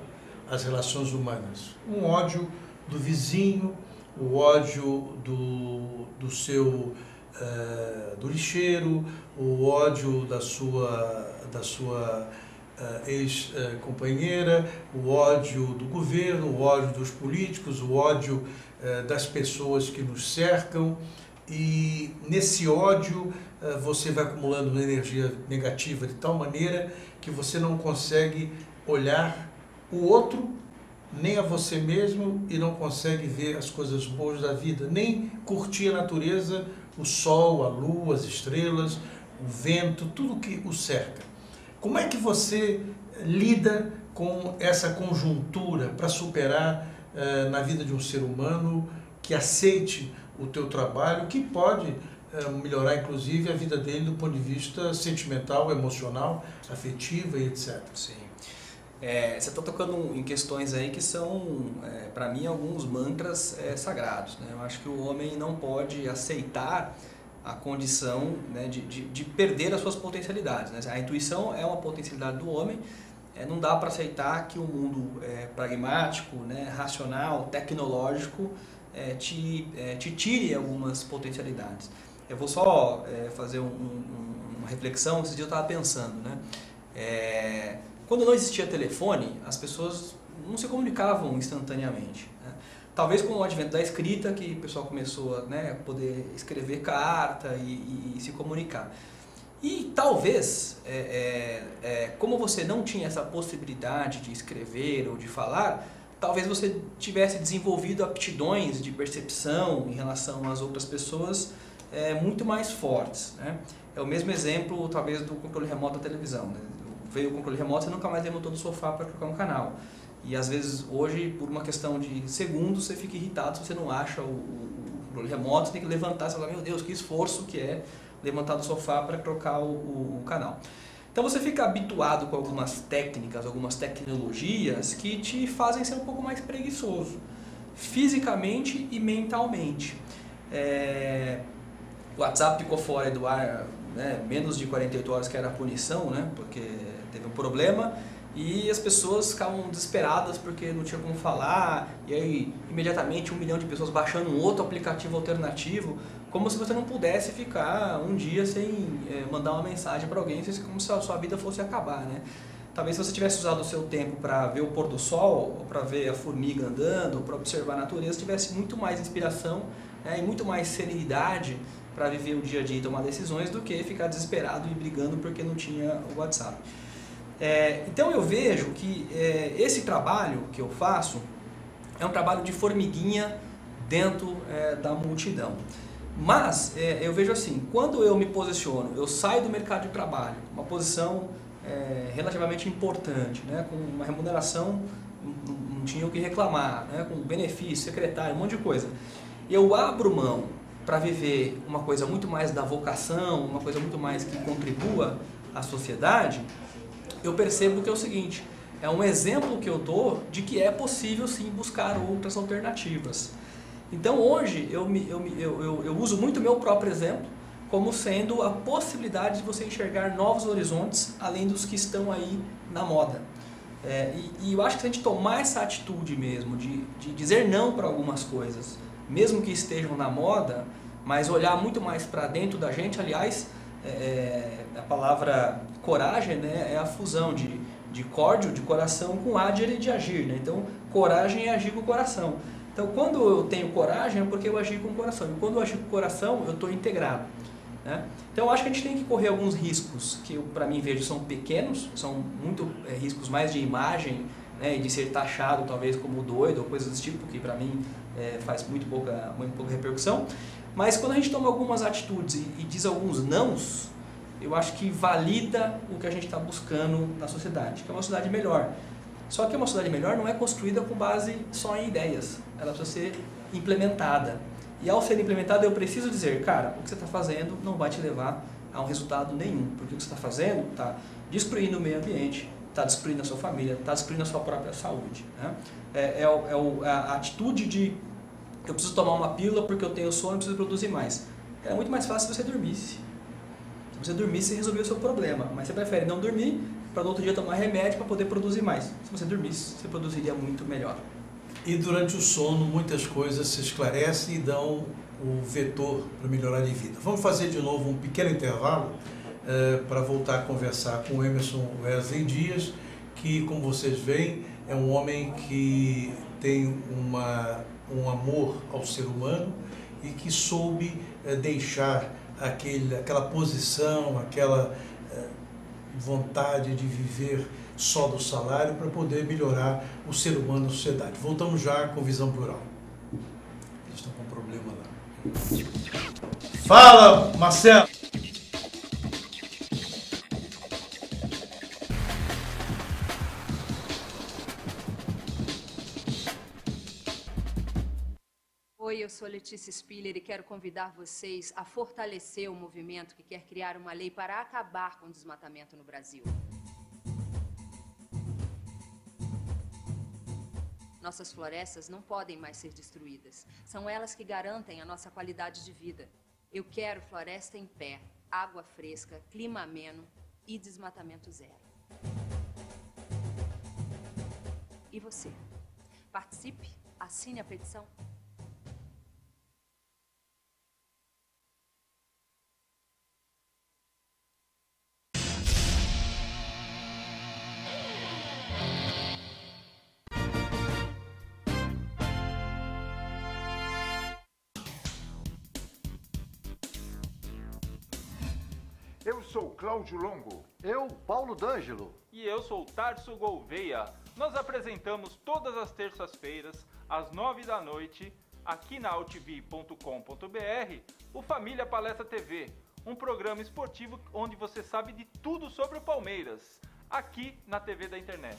as relações humanas. Um ódio do vizinho, o ódio do seu do lixeiro, o ódio da sua ex-companheira, o ódio do governo, o ódio dos políticos, o ódio das pessoas que nos cercam, e nesse ódio você vai acumulando uma energia negativa de tal maneira que você não consegue olhar o outro, nem a você mesmo, e não consegue ver as coisas boas da vida, nem curtir a natureza, o sol, a lua, as estrelas, o vento, tudo que o cerca. Como é que você lida com essa conjuntura para superar na vida de um ser humano que aceite o teu trabalho, que pode melhorar inclusive a vida dele do ponto de vista sentimental, emocional, afetiva e etc. Sim. Você está tocando em questões aí que são, para mim, alguns mantras sagrados, né? Eu acho que o homem não pode aceitar a condição, né, de perder as suas potencialidades, né? A intuição é uma potencialidade do homem, não dá para aceitar que o mundo pragmático, né, racional, tecnológico te tire algumas potencialidades. Eu vou só fazer uma reflexão. Esse dia eu estava pensando, né? Quando não existia telefone, as pessoas não se comunicavam instantaneamente, né? Talvez com o advento da escrita que o pessoal começou a, né, poder escrever carta e se comunicar. E talvez, como você não tinha essa possibilidade de escrever ou de falar, talvez você tivesse desenvolvido aptidões de percepção em relação às outras pessoas muito mais fortes, né? É o mesmo exemplo, talvez, do controle remoto da televisão, né? Veio o controle remoto, você nunca mais levantou do sofá para trocar um canal. E às vezes, hoje, por uma questão de segundos, você fica irritado se você não acha o controle remoto, você tem que levantar e falar, meu Deus, que esforço que é levantar do sofá para trocar o canal. Então você fica habituado com algumas técnicas, algumas tecnologias que te fazem ser um pouco mais preguiçoso, fisicamente e mentalmente. O WhatsApp ficou fora do ar, né, menos de 48 horas, que era a punição, né, porque teve um problema, e as pessoas ficavam desesperadas porque não tinha como falar, e aí imediatamente 1 milhão de pessoas baixando um outro aplicativo alternativo, como se você não pudesse ficar um dia sem mandar uma mensagem para alguém, como se a sua vida fosse acabar, né? Talvez se você tivesse usado o seu tempo para ver o pôr do sol, ou para ver a formiga andando, ou para observar a natureza, tivesse muito mais inspiração, né, e muito mais serenidade para viver o dia a dia e tomar decisões, do que ficar desesperado e brigando porque não tinha o WhatsApp. Então eu vejo que esse trabalho que eu faço é um trabalho de formiguinha dentro da multidão. Mas eu vejo assim, quando eu me posiciono, eu saio do mercado de trabalho, uma posição relativamente importante, né, com uma remuneração, não tinha o que reclamar, né, com benefício, secretário, um monte de coisa. Eu abro mão para viver uma coisa muito mais da vocação, uma coisa muito mais que contribua à sociedade, eu percebo que é o seguinte, é um exemplo que eu dou de que é possível sim buscar outras alternativas. Então hoje eu uso muito o meu próprio exemplo como sendo a possibilidade de você enxergar novos horizontes além dos que estão aí na moda. E eu acho que se a gente tomar essa atitude mesmo de dizer não para algumas coisas, mesmo que estejam na moda, mas olhar muito mais para dentro da gente, aliás, a palavra coragem, né, é a fusão de córdio, de coração, com agere, de agir. Né? Então, coragem é agir com o coração. Então, quando eu tenho coragem é porque eu agi com o coração. E quando eu agir com o coração, eu estou integrado. Né? Então, eu acho que a gente tem que correr alguns riscos que eu, para mim, vejo são pequenos, são muito riscos mais de imagem, né, e de ser taxado talvez como doido ou coisas desse tipo, que para mim faz muito pouca repercussão. Mas quando a gente toma algumas atitudes e diz alguns nãos, eu acho que valida o que a gente está buscando na sociedade, que é uma sociedade melhor. Só que uma sociedade melhor não é construída com base só em ideias, ela precisa ser implementada. E ao ser implementada eu preciso dizer, cara, o que você está fazendo não vai te levar a um resultado nenhum, porque o que você está fazendo está destruindo o meio ambiente, está destruindo a sua família, está destruindo a sua própria saúde. Né? A atitude de eu preciso tomar uma pílula porque eu tenho sono e preciso produzir mais. É muito mais fácil se você dormisse. Se você dormisse, você resolveu o seu problema. Mas você prefere não dormir para no outro dia tomar remédio para poder produzir mais. Se você dormisse, você produziria muito melhor. E durante o sono, muitas coisas se esclarecem e dão o vetor para melhorar de vida. Vamos fazer de novo um pequeno intervalo para voltar a conversar com o Emerson Wesley Dias, que, como vocês veem, é um homem que tem um amor ao ser humano e que soube deixar aquela posição, aquela vontade de viver só do salário para poder melhorar o ser humano na sociedade. Voltamos já com Visão Plural. Eles estão com um problema lá. Fala, Marcelo! Oi, eu sou Letícia Spiller e quero convidar vocês a fortalecer o movimento que quer criar uma lei para acabar com o desmatamento no Brasil. Nossas florestas não podem mais ser destruídas. São elas que garantem a nossa qualidade de vida. Eu quero floresta em pé, água fresca, clima ameno e desmatamento zero. E você? Participe, assine a petição. Eu sou Cláudio Longo. Eu, Paulo D'Angelo. E eu sou Tarso Gouveia. Nós apresentamos todas as terças-feiras, às 9 da noite, aqui na altv.com.br, o Família Palestra TV, um programa esportivo onde você sabe de tudo sobre o Palmeiras, aqui na TV da internet.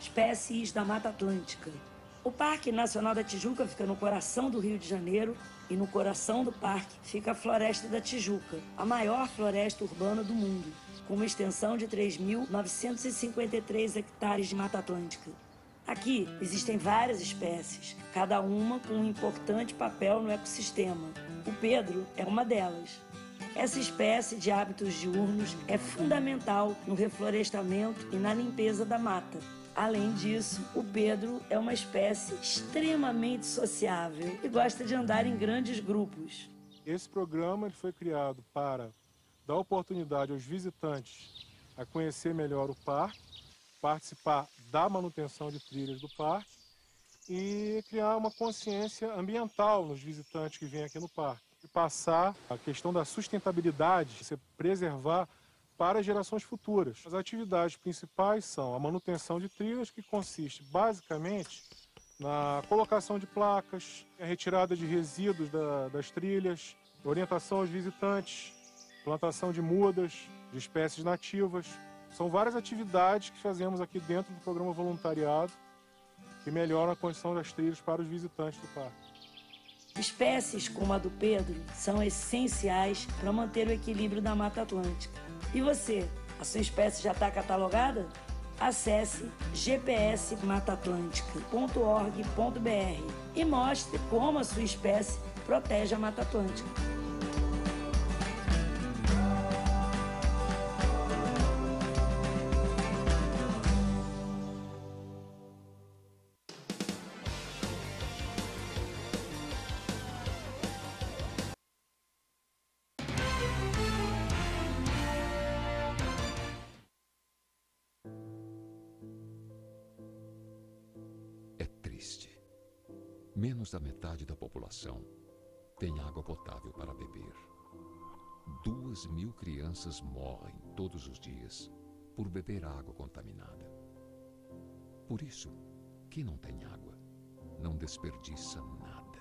Espécies da Mata Atlântica. O Parque Nacional da Tijuca fica no coração do Rio de Janeiro e no coração do parque fica a Floresta da Tijuca, a maior floresta urbana do mundo, com uma extensão de 3.953 hectares de Mata Atlântica. Aqui existem várias espécies, cada uma com um importante papel no ecossistema. O Pedro é uma delas. Essa espécie de hábitos diurnos é fundamental no reflorestamento e na limpeza da mata. Além disso, o Pedro é uma espécie extremamente sociável e gosta de andar em grandes grupos. Esse programa foi criado para dar oportunidade aos visitantes a conhecer melhor o parque, participar da manutenção de trilhas do parque e criar uma consciência ambiental nos visitantes que vêm aqui no parque. E passar a questão da sustentabilidade, você preservar para gerações futuras. As atividades principais são a manutenção de trilhas, que consiste basicamente na colocação de placas, a retirada de resíduos das trilhas, orientação aos visitantes, plantação de mudas, de espécies nativas. São várias atividades que fazemos aqui dentro do programa voluntariado que melhoram a condição das trilhas para os visitantes do parque. Espécies como a do Pedro são essenciais para manter o equilíbrio da Mata Atlântica. E você, a sua espécie já está catalogada? Acesse gpsmataatlântica.org.br e mostre como a sua espécie protege a Mata Atlântica. Menos da metade da população tem água potável para beber. 2.000 crianças morrem todos os dias por beber água contaminada. Por isso, quem não tem água não desperdiça nada.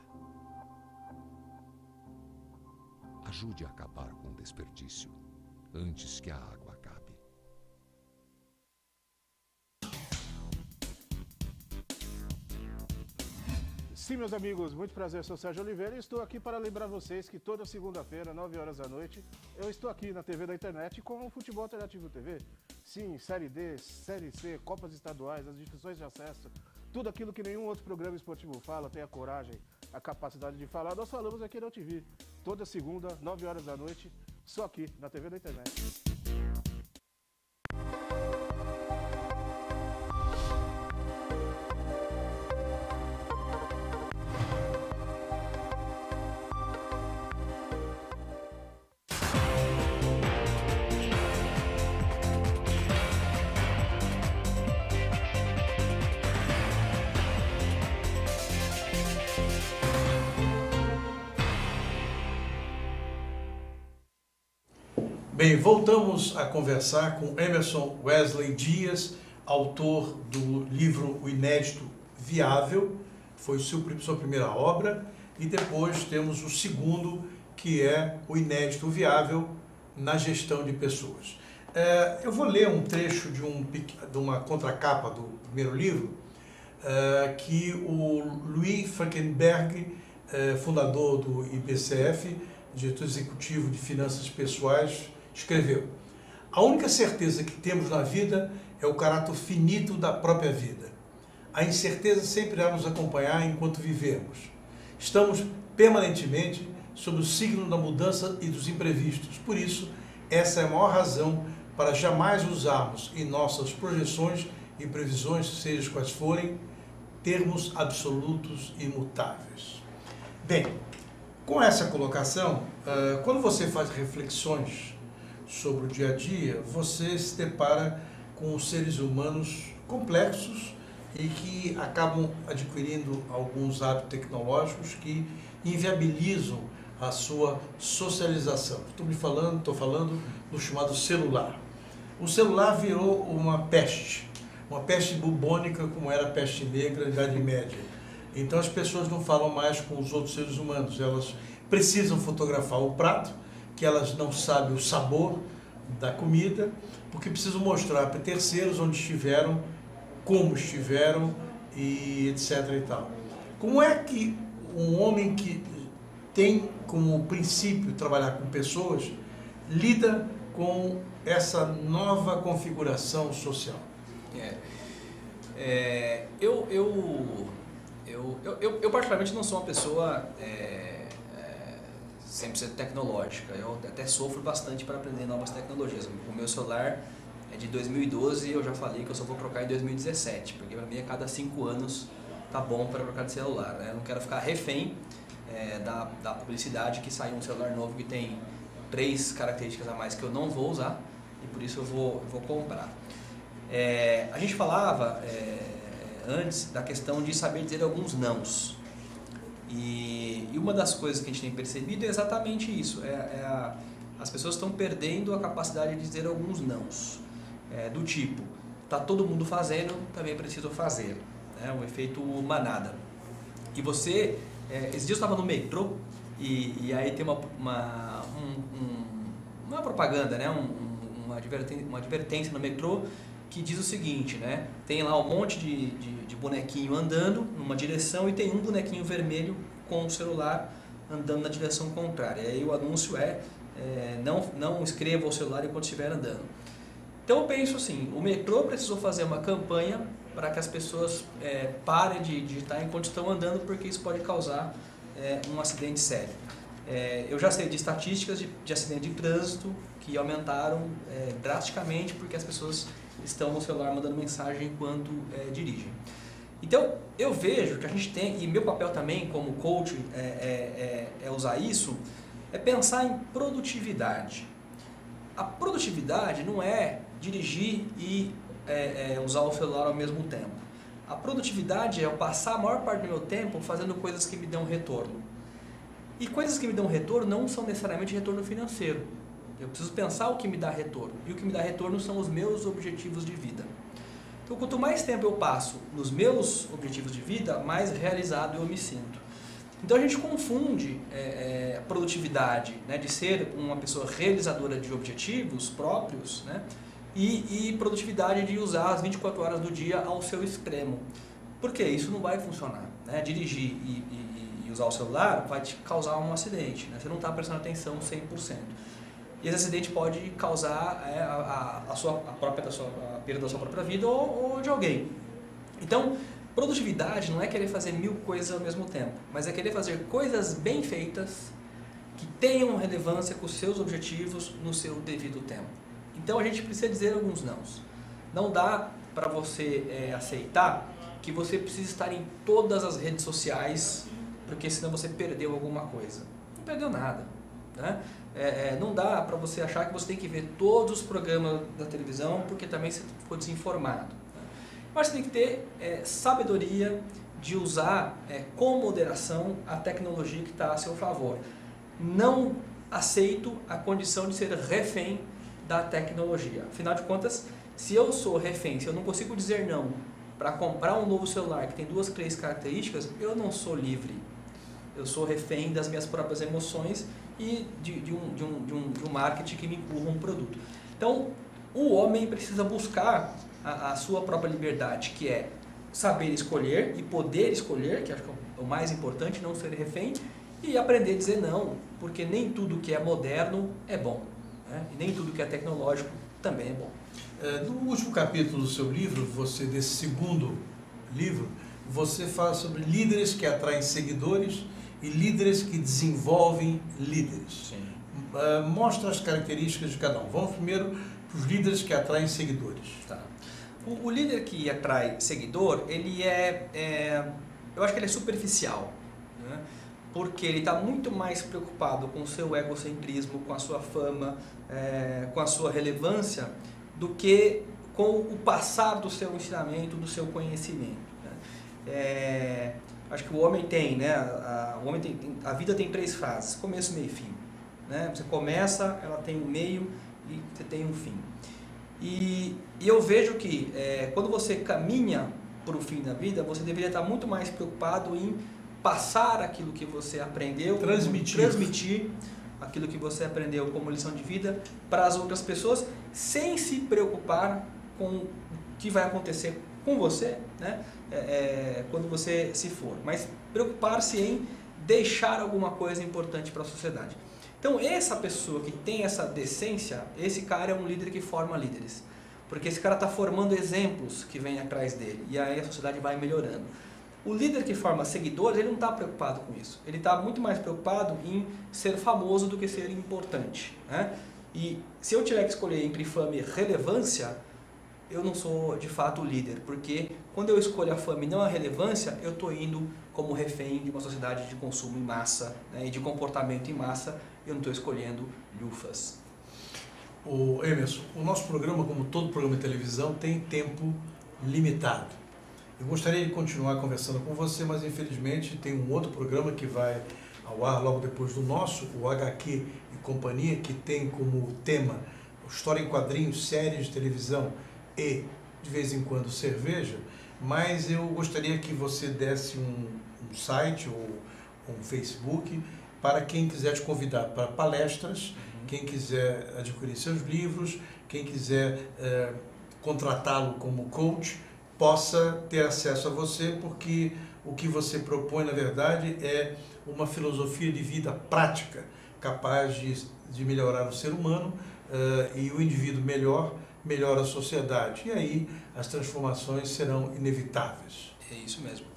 Ajude a acabar com o desperdício antes que a água acabe. Sim, meus amigos, muito prazer, sou Sérgio Oliveira e estou aqui para lembrar vocês que toda segunda-feira, 9 horas da noite, eu estou aqui na TV da internet com o Futebol Alternativo TV. Sim, Série D, Série C, Copas Estaduais, as divisões de acesso, tudo aquilo que nenhum outro programa esportivo fala, tem a coragem, a capacidade de falar, nós falamos aqui na TV. Toda segunda, 9 horas da noite, só aqui na TV da internet. Bem, voltamos a conversar com Emerson Wesley Dias, autor do livro O Inédito Viável, foi sua primeira obra, e depois temos o segundo, que é O Inédito Viável na Gestão de Pessoas. Eu vou ler um trecho de uma contracapa do primeiro livro, que o Louis Frankenberg, fundador do IBCF, diretor executivo de finanças pessoais, escreveu: a única certeza que temos na vida é o caráter finito da própria vida. A incerteza sempre irá nos acompanhar enquanto vivemos. Estamos permanentemente sob o signo da mudança e dos imprevistos. Por isso, essa é a maior razão para jamais usarmos em nossas projeções e previsões, sejam quais forem, termos absolutos e imutáveis. Bem, com essa colocação, quando você faz reflexões sobre o dia a dia, você se depara com seres humanos complexos e que acabam adquirindo alguns hábitos tecnológicos que inviabilizam a sua socialização. Estou falando do chamado celular. O celular virou uma peste bubônica, como era a peste negra na Idade Média. Então as pessoas não falam mais com os outros seres humanos, elas precisam fotografar o prato, que elas não sabem o sabor da comida, porque precisam mostrar para terceiros onde estiveram, como estiveram e etc. e tal. Como é que um homem que tem como princípio trabalhar com pessoas lida com essa nova configuração social? Eu particularmente não sou uma pessoa 100% tecnológica. Eu até sofro bastante para aprender novas tecnologias. O meu celular é de 2012 e eu já falei que eu só vou trocar em 2017, porque para mim a cada 5 anos tá bom para trocar de celular, né? Eu não quero ficar refém da publicidade que saiu um celular novo que tem 3 características a mais que eu não vou usar e por isso eu vou comprar. A gente falava antes da questão de saber dizer alguns nãos. E uma das coisas que a gente tem percebido é exatamente isso. As pessoas estão perdendo a capacidade de dizer alguns nãos. Do tipo, tá todo mundo fazendo, também preciso fazer. O efeito manada. E você, esses dias eu estava no metrô e aí tem uma propaganda, né? Uma advertência no metrô que diz o seguinte, né? Tem lá um monte de bonequinho andando numa direção e tem um bonequinho vermelho com o celular andando na direção contrária. E aí o anúncio não escreva o celular enquanto estiver andando. Então eu penso assim, o metrô precisou fazer uma campanha para que as pessoas parem de digitar enquanto estão andando, porque isso pode causar um acidente sério. Eu já sei de estatísticas de acidente de trânsito que aumentaram drasticamente porque as pessoas estão no celular mandando mensagem enquanto dirigem. Então, eu vejo que a gente tem, e meu papel também como coach é usar isso, é pensar em produtividade. A produtividade não é dirigir e usar o celular ao mesmo tempo. A produtividade é eu passar a maior parte do meu tempo fazendo coisas que me dão retorno. E coisas que me dão retorno não são necessariamente retorno financeiro. Eu preciso pensar o que me dá retorno. E o que me dá retorno são os meus objetivos de vida. Então, quanto mais tempo eu passo nos meus objetivos de vida, mais realizado eu me sinto. Então, a gente confunde produtividade, né, de ser uma pessoa realizadora de objetivos próprios, né, e produtividade de usar as 24 horas do dia ao seu extremo. Por quê? Isso não vai funcionar. Né? Dirigir e usar o celular vai te causar um acidente. Né? Você não está prestando atenção 100%. E esse acidente pode causar a perda da sua própria vida ou de alguém. Então, produtividade não é querer fazer 1000 coisas ao mesmo tempo, mas é querer fazer coisas bem feitas que tenham relevância com os seus objetivos no seu devido tempo. Então, a gente precisa dizer alguns nãos. Não dá para você aceitar que você precisa estar em todas as redes sociais, porque senão você perdeu alguma coisa. Não perdeu nada. Né? Não dá para você achar que você tem que ver todos os programas da televisão, porque também você ficou desinformado. Mas você tem que ter sabedoria de usar com moderação a tecnologia que está a seu favor. Não aceito a condição de ser refém da tecnologia. Afinal de contas, se eu sou refém, se eu não consigo dizer não para comprar um novo celular que tem 2, 3 características, eu não sou livre. Eu sou refém das minhas próprias emoções e de um marketing que me empurra um produto. Então, o homem precisa buscar a sua própria liberdade, que é saber escolher e poder escolher, que acho que é o mais importante, não ser refém, e aprender a dizer não, porque nem tudo que é moderno é bom, né? E nem tudo que é tecnológico também é bom. No último capítulo do seu livro, desse segundo livro, você fala sobre líderes que atraem seguidores e líderes que desenvolvem líderes. Sim. Mostra as características de cada um. Vamos primeiro para os líderes que atraem seguidores. Tá. O líder que atrai seguidor, ele eu acho que ele é superficial, né? Porque ele está muito mais preocupado com o seu egocentrismo, com a sua fama, com a sua relevância, do que com o passar do seu ensinamento, do seu conhecimento. Né? Acho que o homem tem, né? A vida tem 3 fases, começo, meio e fim. Né? Você começa, ela tem um meio e você tem um fim. E eu vejo que quando você caminha para o fim da vida, você deveria estar muito mais preocupado em passar aquilo que você aprendeu, transmitir aquilo que você aprendeu como lição de vida para as outras pessoas, sem se preocupar com o que vai acontecer com você, né? Quando você se for, mas preocupar-se em deixar alguma coisa importante para a sociedade. Então, essa pessoa que tem essa decência, esse cara é um líder que forma líderes, porque esse cara está formando exemplos que vêm atrás dele, e aí a sociedade vai melhorando. O líder que forma seguidores, ele não está preocupado com isso, ele está muito mais preocupado em ser famoso do que ser importante, né? E se eu tiver que escolher entre fama e relevância, eu não sou de fato líder, porque quando eu escolho a fama e não a relevância, eu estou indo como refém de uma sociedade de consumo em massa, né, e de comportamento em massa, eu não estou escolhendo lufas. Emerson, o nosso programa, como todo programa de televisão, tem tempo limitado. Eu gostaria de continuar conversando com você, mas infelizmente tem um outro programa que vai ao ar logo depois do nosso, o HQ e Companhia, que tem como tema história em quadrinhos, séries de televisão e, de vez em quando, cerveja. Mas eu gostaria que você desse um site ou um Facebook para quem quiser te convidar para palestras, quem quiser adquirir seus livros, quem quiser contratá-lo como coach, possa ter acesso a você, porque o que você propõe, na verdade, é uma filosofia de vida prática, capaz de melhorar o ser humano, e o indivíduo melhora a sociedade. E aí as transformações serão inevitáveis. É isso mesmo.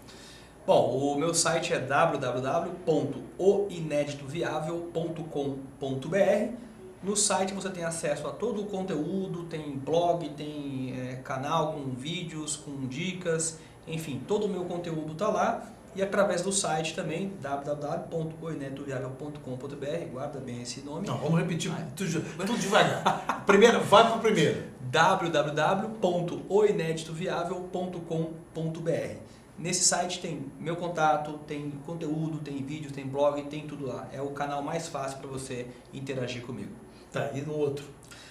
Bom, o meu site é www.oineditoviavel.com.br. No site você tem acesso a todo o conteúdo, tem blog, tem canal com vídeos, com dicas, enfim, todo o meu conteúdo está lá. E através do site também, www.oineditoviavel.com.br, guarda bem esse nome. Não, vamos repetir tudo devagar. Primeiro, vai para o primeiro. www.oineditoviavel.com.br. Nesse site tem meu contato, tem conteúdo, tem vídeo, tem blog, tem tudo lá. É o canal mais fácil para você interagir comigo. Tá, e no outro?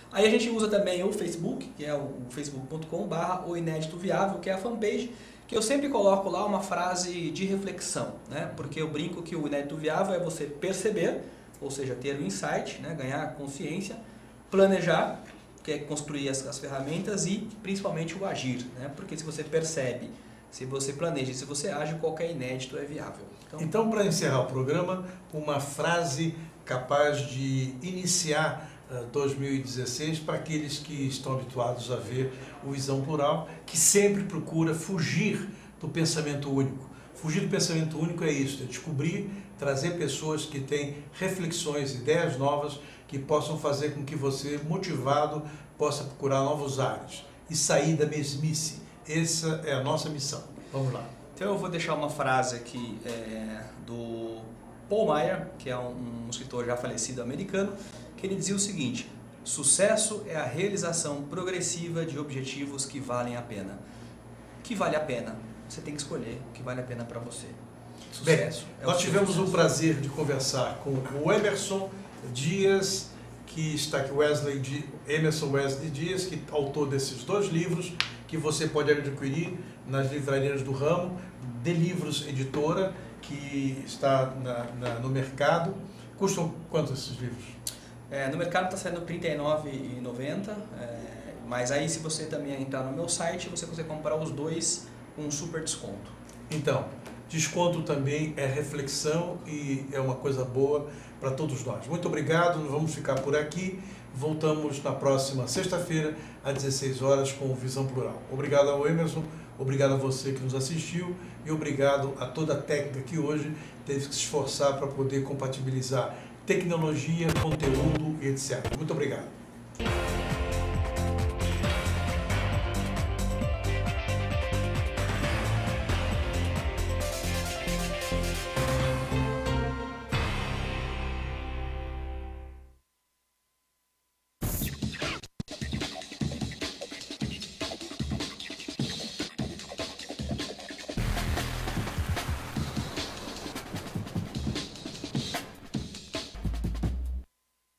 Aí a gente usa também o Facebook, que é o facebook.com/oineditoviavel, que é a fanpage, que eu sempre coloco lá uma frase de reflexão, né? Porque eu brinco que o inédito viável é você perceber, ou seja, ter o insight, né? Ganhar consciência, planejar, que é construir as ferramentas, e principalmente o agir, né? Porque se você percebe, se você planeja, se você age, qualquer inédito é viável. Então, para encerrar o programa, uma frase capaz de iniciar 2016 para aqueles que estão habituados a ver o Visão Plural, que sempre procura fugir do pensamento único. Fugir do pensamento único é isso, é descobrir, trazer pessoas que têm reflexões, ideias novas, que possam fazer com que você, motivado, possa procurar novos ares e sair da mesmice. Essa é a nossa missão. Vamos lá. Então eu vou deixar uma frase aqui do Paul Meyer, que é um escritor já falecido americano, que ele dizia o seguinte: sucesso é a realização progressiva de objetivos que valem a pena. O que vale a pena? Você tem que escolher o que vale a pena para você. Sucesso. Bem, nós tivemos o prazer de conversar com o Emerson Dias, que está aqui, Emerson Wesley Dias, que é autor desses 2 livros, que você pode adquirir nas livrarias do ramo, de Livros Editora, que está no mercado. Custam quanto esses livros? No mercado está saindo R$ 39,90, mas aí se você também entrar no meu site, você consegue comprar os 2 com um super desconto. Então, desconto também é reflexão e é uma coisa boa para todos nós. Muito obrigado, nós vamos ficar por aqui. Voltamos na próxima sexta-feira, às 16 horas, com o Visão Plural. Obrigado ao Emerson, obrigado a você que nos assistiu e obrigado a toda a técnica que hoje teve que se esforçar para poder compatibilizar tecnologia, conteúdo e etc. Muito obrigado.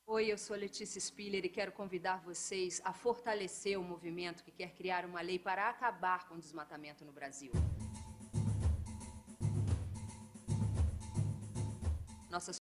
Oi, eu sou Letícia Spiller e quero convidar vocês a fortalecer o movimento que quer criar uma lei para acabar com o desmatamento no Brasil. Nossa